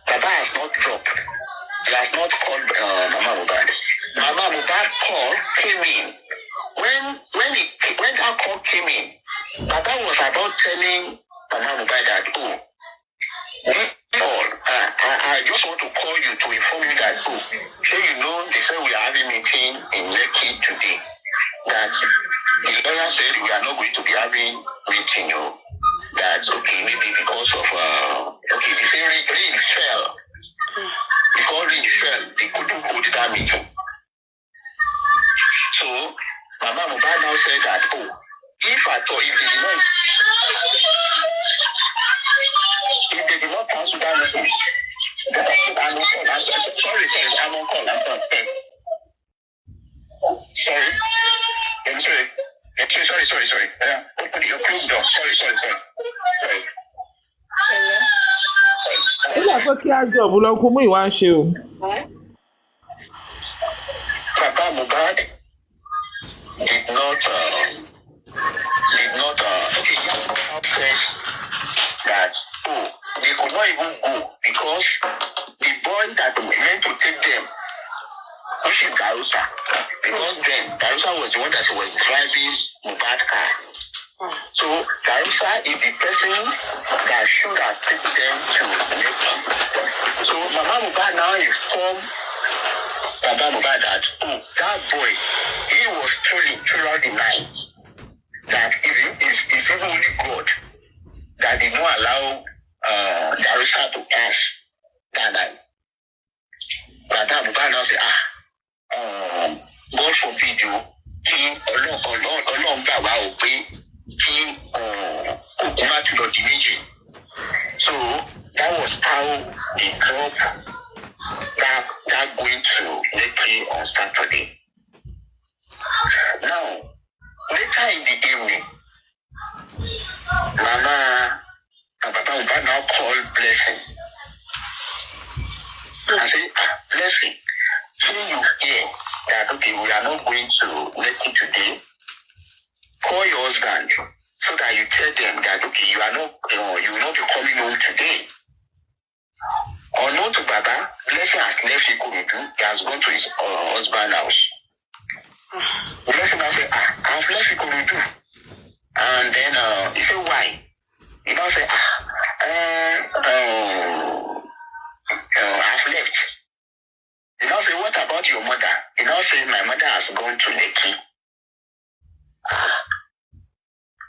Baba has not dropped. He has not called Mama Mohbad. Mama Mohbad call came in. When that call came in, Baba was about telling Mama Mohbad that, I just want to call you to inform you that, they said we are having a meeting in Lekki today. That the lawyer said we are not going to be having meeting. That's okay, maybe because of, they say rain fell. Because rain fell, they couldn't hold that meeting. So, Mama Mohbad now said that, if they did not cancel that meeting, I'm on call. I'm on call. Sorry. Sorry. Open your closed door. Sorry. Ó dà pé kí á jọ ọ̀bùn lọ kó mú ìwà ń ṣe o. Baba Mohbad did not say that they could not even go because the boy that meant to take them, which is Darusa, because then Darusa was the one that was driving Mohbad car. So Darusa is the person that should have taken them to Lekki. So Mama Mohbad now informed Baba Mohbad that that boy, he was truly throughout the night. That it's even only God that did not allow Darusa to pass that night. Baba Mohbad now say, God forbid you, Ọlọ́run gbà wá ò pé kí òkú má tún lọ di méjì. So that was how they dropped that going to Lekki on Saturday. Now, later in the evening, Mama and Papa Mohbad now called Blessing. I say, Blessing, can you hear that, okay, we are not going to Lekki today? Call your husband so that you tell them that, okay, you will not be coming home today. Unknown to Baba, Blessing has left Ikorodu. He has gone to his husband's house. Blessing now say, I've left Ikorodu. And then he said, why? He now say, I've left. He now say, what about your mother? He now say, my mother has gone to Lekki.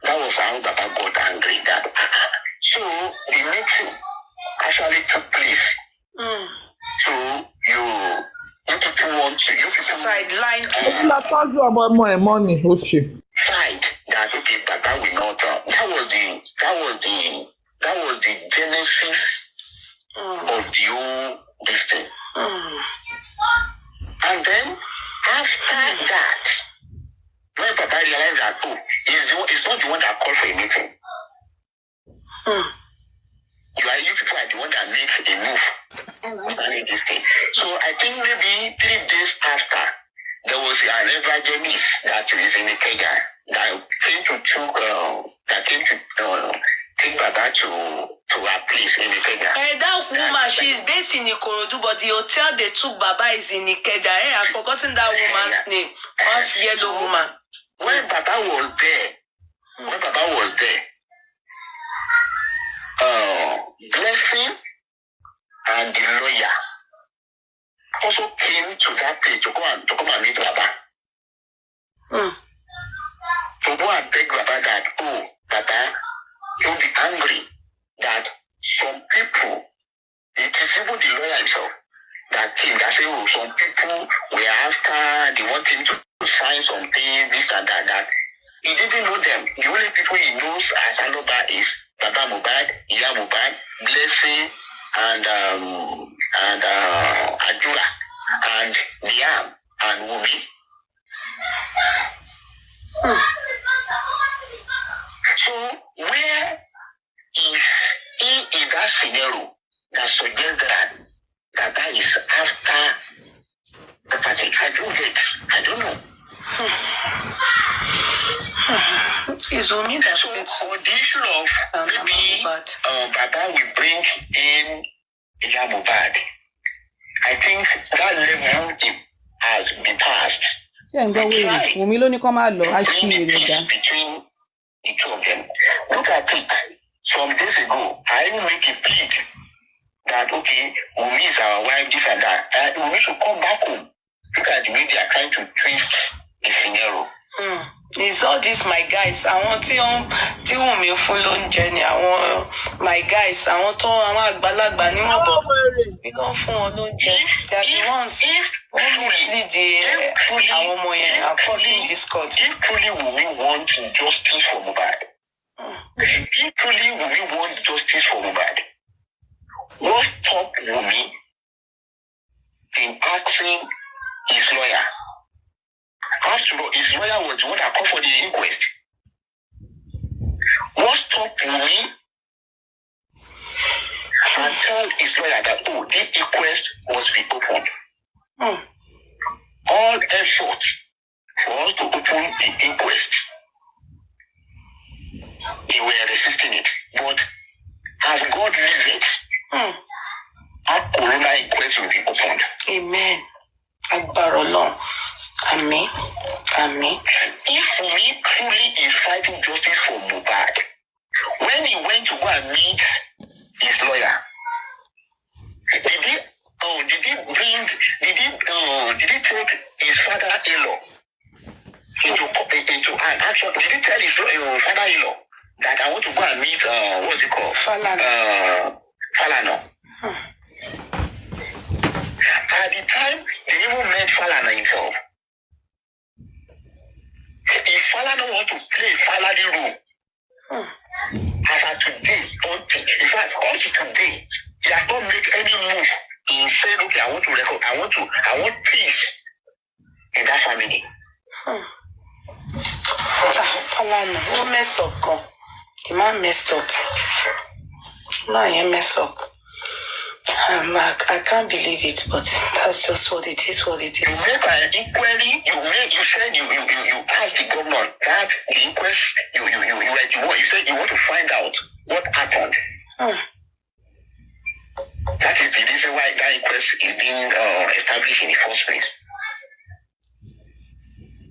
That was how Baba got angry. So the meeting actually took place. So you people want to sideline. I told you about my money, Oshi. Fight that okay, Baba will not. That was the genesis of the whole this thing. And then after that, when Baba realized that it's not the one that called for a meeting. You people are the one that make a move concerning this thing. So I think maybe 3 days after, there was an evangelist that is in Ikeja that came to take Baba to her place in Ikeja. That woman, she is based in Ikorodu, but the hotel they took Baba is in Ikeja. I've forgotten that woman's name. One yellow woman. When Baba was there, Blessing and the lawyer also came to that place to come and meet Baba. To go and beg Baba that, Baba, you'll be angry that some people, it is even the lawyer himself that came that said, some people were after, they want him to sign something, this and that. He didn't know them. The only people he knows as Aloba is Baba Mohbad, Iya Mohbad, Blessing, and Ajura, and Liam, and Wumi. So where is he in that scenario that suggests that is after the party? I don't know. Is Wumi that so said so? On the issue of maybe Baba will bring in Iya Mohbad, I think that level has been passed. Wumi ló ní kó máa lọ, á ṣí between the two of them. Look at it. Some days ago, I even make a plea that okay, Wumi is our wife, this and that. And Wumi should come back home. Look at the way they are trying to twist the scenario. It's all this my guys. Àwọn tí Wumi fún lóúnjẹ ni àwọn my guys. Àwọn àgbàlagbà ni wọ́n bọ̀. We don't fún wọn lóúnjẹ. They are the ones who mislead àwọn ọmọ yẹn and causing discord. If truly Wumi want justice for Mohbad, what stopped Wumi in asking his lawyer? After all, his lawyer was the one that called for the inquest. What stopped Wumi and tell his lawyer that, oh, this inquest must be opened. All efforts for us to open the inquest, they were resisting it. But as God wills it, our corona inquest will be opened. Amen. Akbarolong. Amen. Amen. If Wumi truly is fighting justice for Mohbad, when he went to go and meet his lawyer, did he take his father-in-law into an action? Did he tell his father-in-law that I want to go and meet what's it called? Falana. At the time, they even met Falana himself. If Falana want to play Falana role, as of today, until today, he has not made any move in saying, okay, I want peace in that family. Falana, who mess up, God? The man messed up. No, he messed up. I can't believe it, but that's just what it is. What it is. You make an inquiry. You said you asked the government that the inquest. You said you want to find out what happened. That is the reason why that inquest is being established in the first place.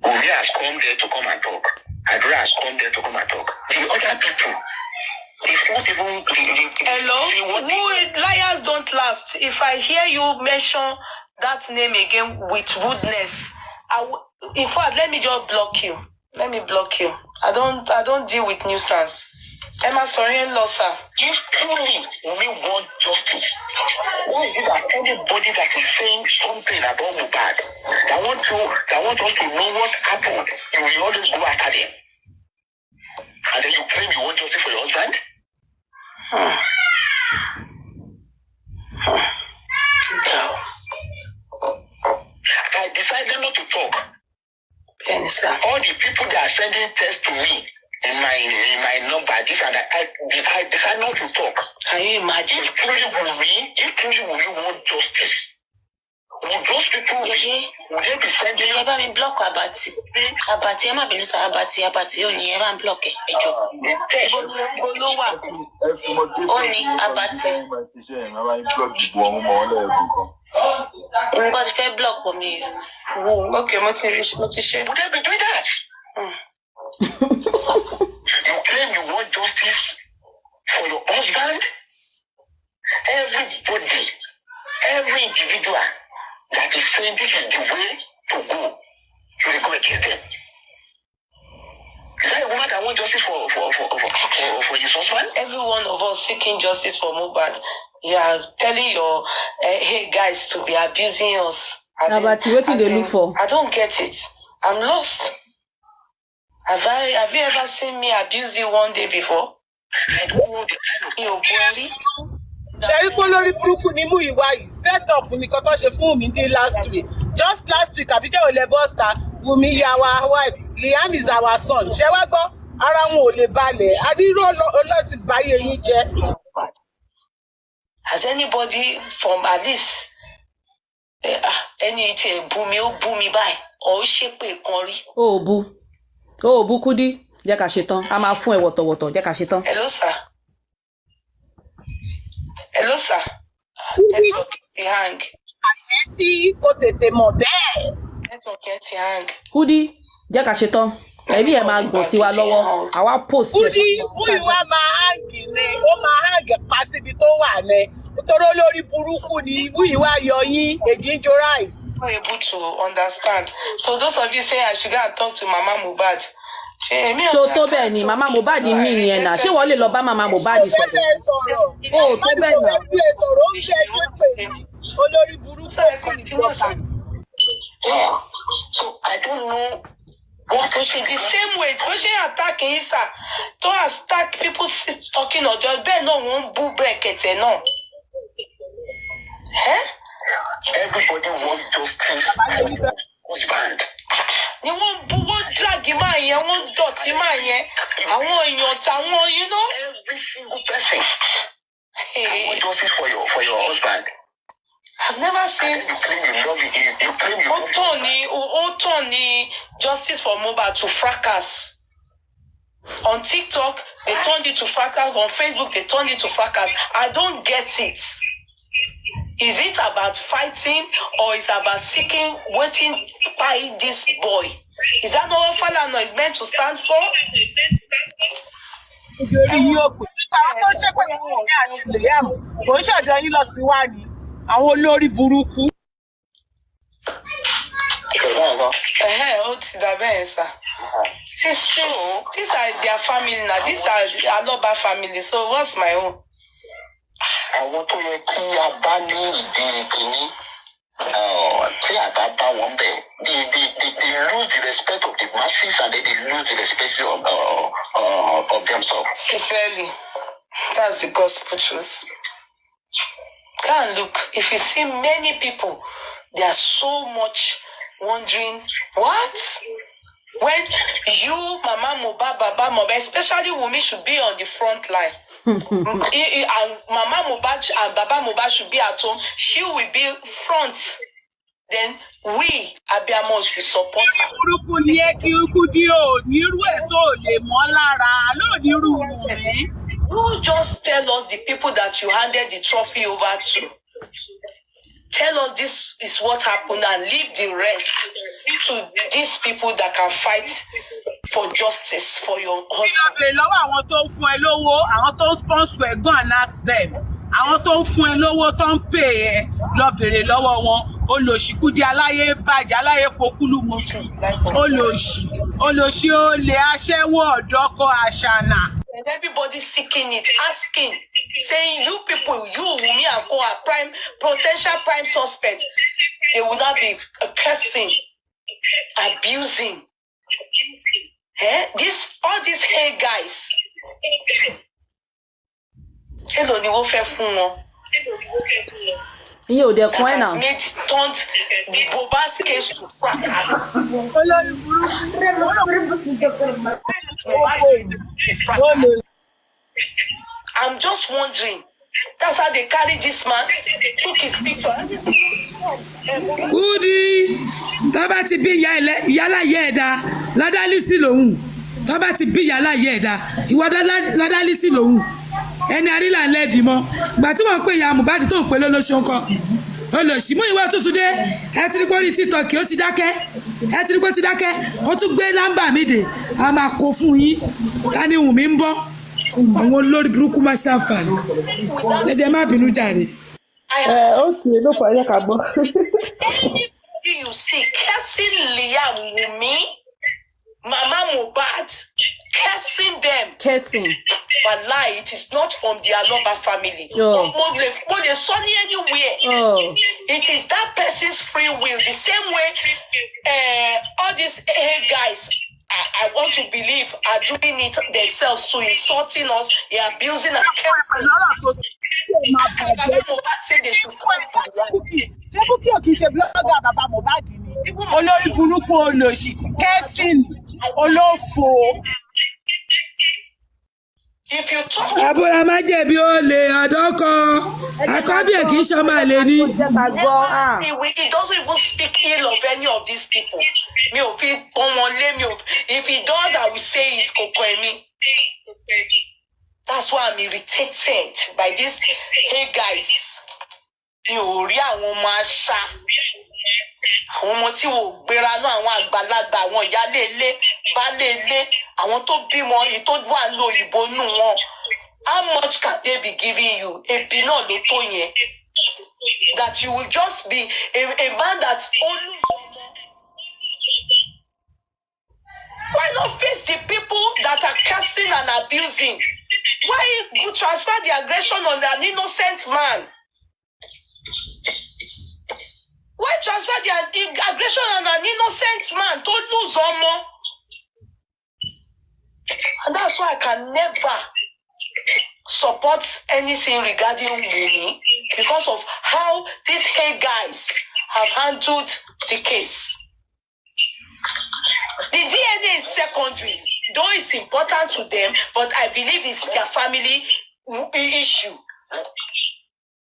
Wumi has come there to come and talk. Adra has come there to come and talk. The other people. Hello? Liars don't last. If I hear you mention that name again with rudeness, in fact, let me just block you. Let me block you. I don't deal with nuisance. Emma, sorry, in law, sir. If truly we want justice, why is it that anybody that is saying something about Mohbad, that want us to know what happened, you will always go after them? And then you claim you want justice for your husband? I decided not to talk. All the people that are sending text to me in my number, this and that, I decided not to talk. Can you imagine? If truly we want justice, would those people would they be sending? Ẹ bá mi block Abati. Abati, ẹ má bínú sọ Abati ò ní ẹ bá mi block ẹ jọ̀ọ́. Ó ní Abati. Nǹkan ti fẹ́ block for me. Okay, mo ti ṣe. Would they be doing that? You claim you want justice for your husband? Everybody, every individual that is saying this is the way to go, you will go against them. Is that a woman that wants justice for his husband? Every one of us seeking justice for Mohbad. You are telling your hey guys to be abusing us. But what do they look for? I don't get it. I'm lost. Have you ever seen me abuse you one day before? I don't know the kind of boy. Ṣẹ́rí pé lórí burúkú ni mú ìwà yìí set up nìkan tó ṣe fún mi dé last week. Just last week àbíkẹ́ ò lè bọ́sta Wumi is our wife, Liam is our son. Ṣé wá gbọ́ ara wọn ò lè balẹ̀? Adíró ọlọ́tí báyé yín jẹ́. Has anybody from at least ẹni tí ẹ bú mi báyìí ọ̀ ṣépè kan rí? Ó bú Kúdí jẹ́ ká ṣe tán a máa fún ẹ wọ̀tọ̀wọ̀tọ̀ jẹ́ ká ṣe tán. Hello sir. Network ti hang. Àjẹ́sí kò tètè mọ̀ bẹ́ẹ̀. Network ti hang. Kúdí jẹ́ ká ṣe tán ẹbí ẹ máa gàn sí wa lọ́wọ́ àwa post. Kúdí mú ìwà máa hàngì ni ó máa hàngì pa síbi tó wà ní nítorí olórí burúkú ni mú ìwà yọ yín èjìnjó rice. I'm not able to understand. So those of you say I should go and talk to Mama Mohbad. So tó bẹ́ẹ̀ ni Mama Mohbad mi ni ẹ̀ náà ṣé wọ́n lè lọ bá Mama Mohbad sọ̀rọ̀? Ó tó bẹ́ẹ̀ náà. Olórí burúkú fún ìjọba. So I don't know. What is the same way? She attack Isa. To attack people talking or just bẹ́ẹ̀ náà wọ́n bú bẹ̀kẹ̀tẹ̀ náà. Everybody wants justice for husband. Ni wọ́n drag máa yẹn, wọ́n dọ̀tí máa yẹn. Àwọn èèyàn tàwọn, you know. Every single person. I want justice for your husband. I've never seen. You claim you love it. You claim you love Tony, justice for Mohbad to fracas. On TikTok, they turned it to fracas. On Facebook, they turned it to fracas. I don't get it. Is it about fighting or is it about seeking, waiting by this boy? Is that not what Falana is meant to stand for? These are their family now. These are Aloba family. So what's my own? I want to hear Tia Bani, the Tia Baba one day. They lose the respect of the masses and they lose the respect of themselves. Sincerely, that's the gospel truth. Go and look. If you see many people, they are so much wondering, what? When you, Mama Mohbad, Baba Mohbad, especially Wumi should be on the front line. And Mama Mohbad and Baba Mohbad should be at home. She will be front. Then we, Abiamos, will support her. You just tell us the people that you handed the trophy over to. Tell us this is what happened and leave the rest to these people that can fight for justice for your husband. Go and ask them. Àwọn tó ń fún ẹ lówó tó ń pè ẹ lọ bèrè lọ́wọ́ wọn olòṣìkúdí aláyé bàjẹ́ aláyé pokúlù mọṣù olòṣì olè aṣẹ́wó ọ̀dọ́kọ àṣànà. And everybody seeking it, asking, saying, you people, you, Wumi and Co are potential prime suspect. They will not be cursing, abusing. All these hey guys. Hello, ni wo fẹ́ fún wọn. Iye ò dẹ̀ kún ẹ̀ náà. That has turned Boba's case to fracas. I'm just wondering. That's how they carry this man, took his picture. Kudi, tọ́ba ti bí yálà yẹ ẹ̀dá ládálísì lòun. Tọ́ba ti bí yálà yẹ ẹ̀dá ìwọ ládálísì lòun. Ẹni àrílà ń lẹ́ẹ̀dì mọ́. Gbà tí wọ́n pè ya Mohbad tó ń pè lólóṣù ńkọ́. Olóṣì mú ìwé òtútù dé. Ẹ ti rí pé orí TikTok ó ti dákẹ́. Ẹ ti rí pé ó ti dákẹ́. Ó tún gbé lámbà mi dè. A máa kó fún yín. Ta ni Wùmí ń bọ́? Àwọn olórí burúkú máa ṣàǹfààní. Ẹ jẹ́ má bínú jàre. Okay, no problem, ká gbọ́. You see, cursing Liam, Wumi, Mama Mohbad, cursing them. Cursing. Wallahi, it is not from the Aloba family. Oh. More than Sonny anywhere. Oh. It is that person's free will. The same way all these guys, I want to believe, are doing it themselves to insulting us, they are abusing and cursing. Baba Mohbad said they should ṣé Bukky ò tún ṣe blogger Baba Mohbad ni olórí burúkú olóṣì kẹ́sìn olófò. If you talk, Àbúrò máa jẹ̀bi olè ọ̀dọ́kọ. Àkọ́bí ẹ̀ kì í ṣọmọ àlè ni. He doesn't even speak ill of any of these people. If he does, I will say it, Kokoemi. That's why I'm irritated by these hey guys. Mi ò rí àwọn ọmọ àṣà. Àwọn ọmọ tí wò gbéra náà, àwọn àgbàlagbà, àwọn ìyálé ilé, baálé ilé, àwọn tó bímọ, ìtó wà ní òyìnbó nù wọn. How much can they be giving you? Ebi náà ló tó yẹn. That you will just be a man that's only. Why not face the people that are cursing and abusing? Why you transfer the aggression on an innocent man? Why transfer the aggression on an innocent man to lose Omo? And that's why I can never support anything regarding Wumi because of how these hey guys have handled the case. The DNA is secondary, though it's important to them, but I believe it's their family issue.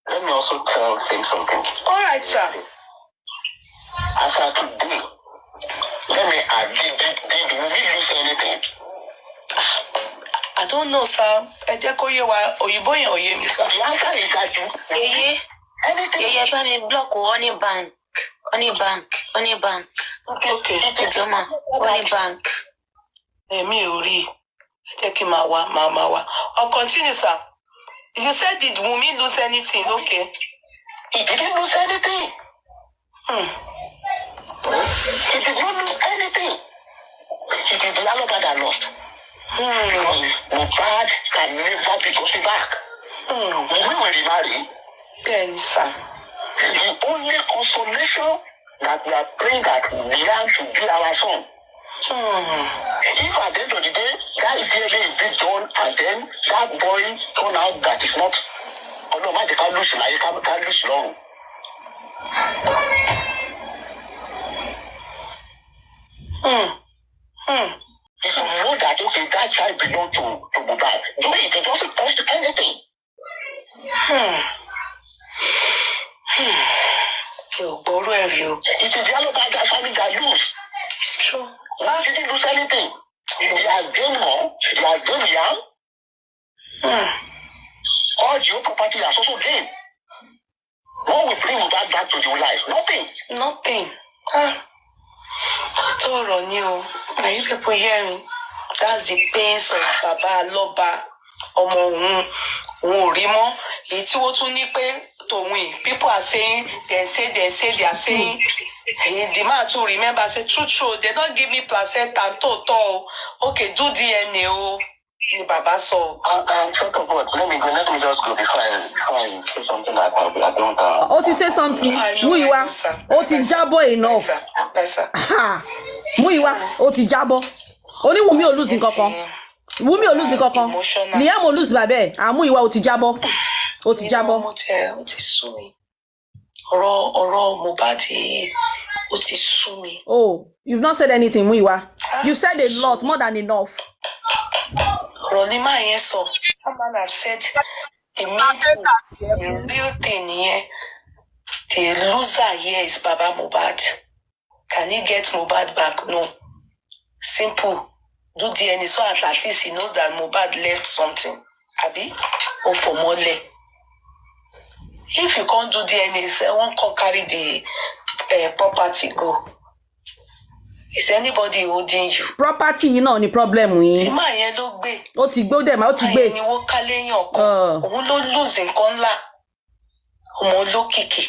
let me also say something. All right, sir. As of today, let me add, did we lose anything? I don't know, sir. The answer is that Yeah, but me block only bank. Okay. Ejoma, only bank. I'll continue, sir. You said, did Wumi lose anything? Okay. He didn't lose anything. He did not lose anything. It is the Aloba that lost. Because Mohbad can never be gotten back. When we will remarry, sir. The only consolation that we are praying that Liam should be our son. If at the end of the day, that DNA is being done and then that boy turn out that is not, oh no, man, they can't lose long. If you know that, okay, that child belongs to Mohbad, do it doesn't cost anything. It is the other guy that family that lose. It's true. Why didn't lose anything? He has gained more, he has gained young. All the old property has also gained. What will bring Mohbad back to the life? Nothing. Toro new. Are you people hearing? That's the pains of Baba Loba. Omo Rimo. It's what you need to win. People are saying, they are saying. He demand to remember, say, true, they don't give me placenta and toto. Okay, do DNA. Baba so. Talk about, let me just go before I say something like that. I don't to say something. Muyiwa, ti jabo enough. Ha. Muyiwa, ti jabo. Only Wumi o lose nǹkankan. Wumi o lose nǹkankan. Liam o lose babe. Muyiwa ti jabo. Ti jabo. Ó ti sú mi. Ọ̀rọ̀ Mohbad ó ti sú mi. Oh, you've not said anything, Muyiwa. You've said a lot, more than enough. Ọ̀rọ̀ ni máa yẹn sọ. That man have said the main thing, the real thing here, the loser here is Baba Mohbad. Can he get Mohbad back? No. Simple. Do DNA so at least he knows that Mohbad left something. Abi? Or for mole. If you can't do DNA, one can carry the property go. Is anybody holding you? Property, you know, the problem with. Tí máa yẹn ló gbé. Ó ti gbé dem, ó ti gbé. Ni wọ́n ká léyàn kan. Òun ló lose nǹkan ńlá. Ọmọ olókìkí.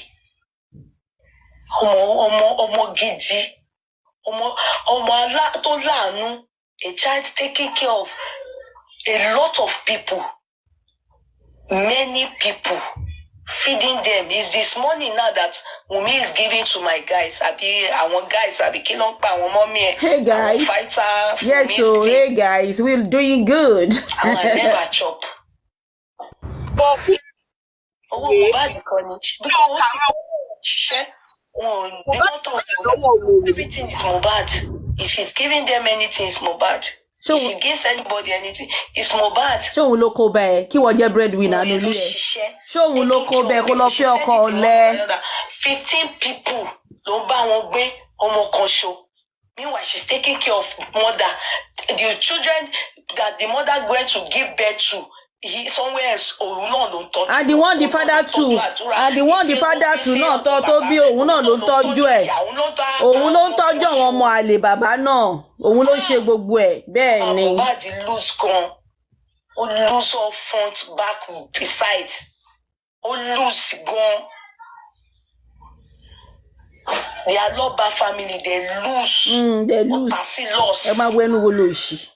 Ọmọ gidi. Ọmọ tó láàánú. A child taking care of a lot of people. Many people. Feeding them. Is this money now that Wumi is giving to my guys? Our guys, mommy. Hey guys. Fighter. Yes, so hey guys, we're doing good. I never chop. Everything is Mohbad. If he's giving them anything, it's Mohbad. So if he gives anybody anything, it's Mohbad. Show un loko be kí wọ́n jẹ́ breadwinner no le. Show un loko be kó lọ fẹ́ ọkọ ọ̀lẹ. 15 people ló bá wọn gbé ọmọ kan ṣo. Meanwhile, she's taking care of mother. The children that the mother went to give birth to, he somewhere else. And the one the father too. And the one the father too náà tó bí òun náà ló ń tọ́jú ẹ̀. Òun ló ń tọ́jú àwọn ọmọ àlè bàbá náà. Òun ló ṣe gbogbo ẹ̀. Bẹ́ẹ̀ ni. Bàbá di lose gan. Ó lose all front, back, beside. Ó lose gan. The Aloba family, they lose. They lose. Ẹ máa wẹ́nu wo ló ṣì.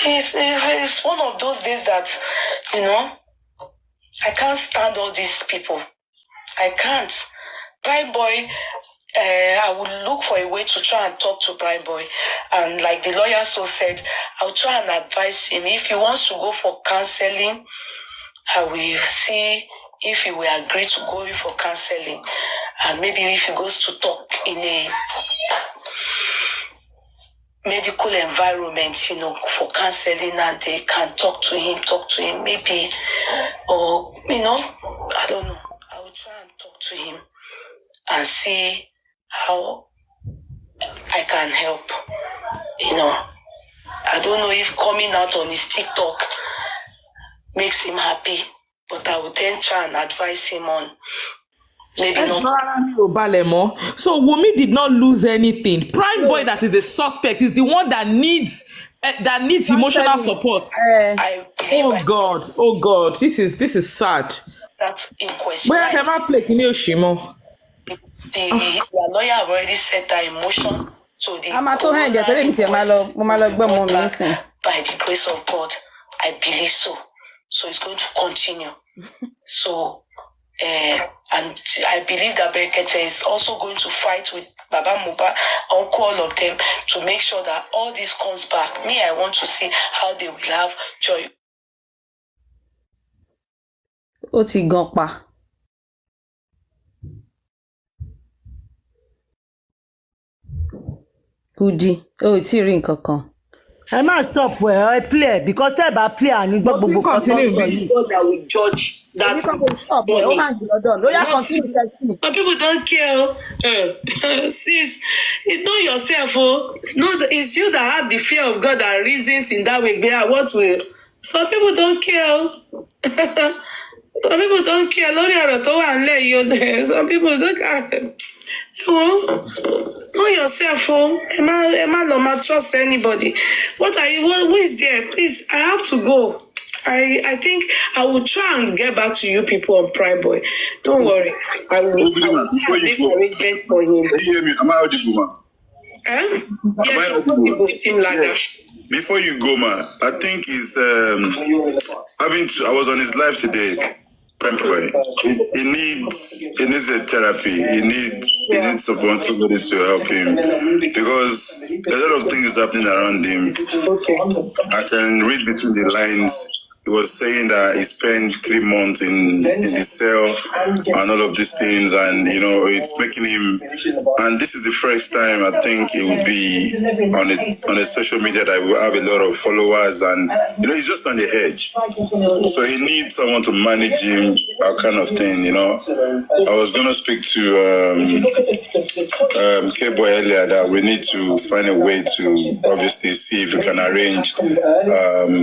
It's one of those days that, I can't stand all these people. I can't. Brian Boy, I will look for a way to try and talk to Brian Boy. And like the lawyer so said, I'll try and advise him. If he wants to go for counseling, I will see if he will agree to go in for counseling. And maybe if he goes to talk in a medical environment, for counseling, and they can talk to him, maybe, or, I don't know. I will try and talk to him and see how I can help. I don't know if coming out on his TikTok makes him happy, but I will then try and advise him on maybe not. So Wumi did not lose anything. Prime Boy, that is a suspect, is the one that needs emotional support. Oh God, this is sad. That's in question. Where can I play Kinyoshimo? The lawyer have already set that emotion. So by the grace of God, I believe so. So it's going to continue. So and I believe that Berekete is also going to fight with Baba Mohbad, uncle, all of them, to make sure that all this comes back. Me, I want to see how they will have joy. Kudi, it's hearing kankan. I must stop where I play because they ba play and you continue that we judge that. Some people don't care. Sis, it's not yourself. It's you that have the fear of God and reasons in that way. Some people don't care. Some people don't care. Some people don't care. Know yourself, Emma, no trust anybody. Who is there? Please, I have to go. I think I will try and get back to you people on Prime Boy. Don't worry. I will make arrangements for him. Can you hear me? Am I audible, man? Yes, I'm audible. Before you go, man, I think it's I was on his live today. Prime Boy. He needs a therapy. He needs somebody to help him because a lot of things happening around him. I can read between the lines. He was saying that he spent 3 months in the cell and all of these things, and it's making him. And this is the first time I think he will be on a social media that will have a lot of followers, and he's just on the edge. So he needs someone to manage him, that kind of thing. I was gonna speak to K-Boy earlier that we need to find a way to obviously see if we can arrange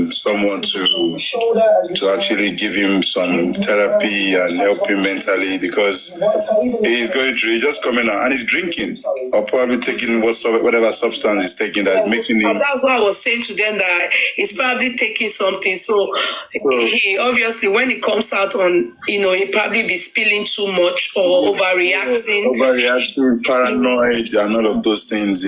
someone to actually give him some therapy and help him mentally because he's just coming out and he's drinking or probably taking whatever substance he's taking that's making him. That's what I was saying to them, that he's probably taking something. So he obviously, when he comes out on, he probably be spilling too much or overreacting, paranoid and all of those things,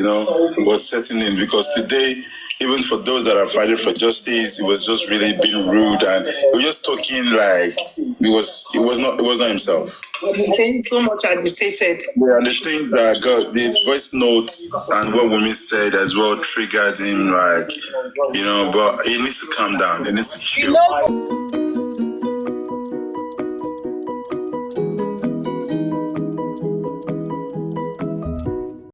what's setting in because today, even for those that are fighting for justice, it was just really being rude and he was just talking like it was not himself. He's so much agitated. Yeah, and the thing that the voice notes and what Wumi said as well triggered him, but he needs to calm down. He needs to chill.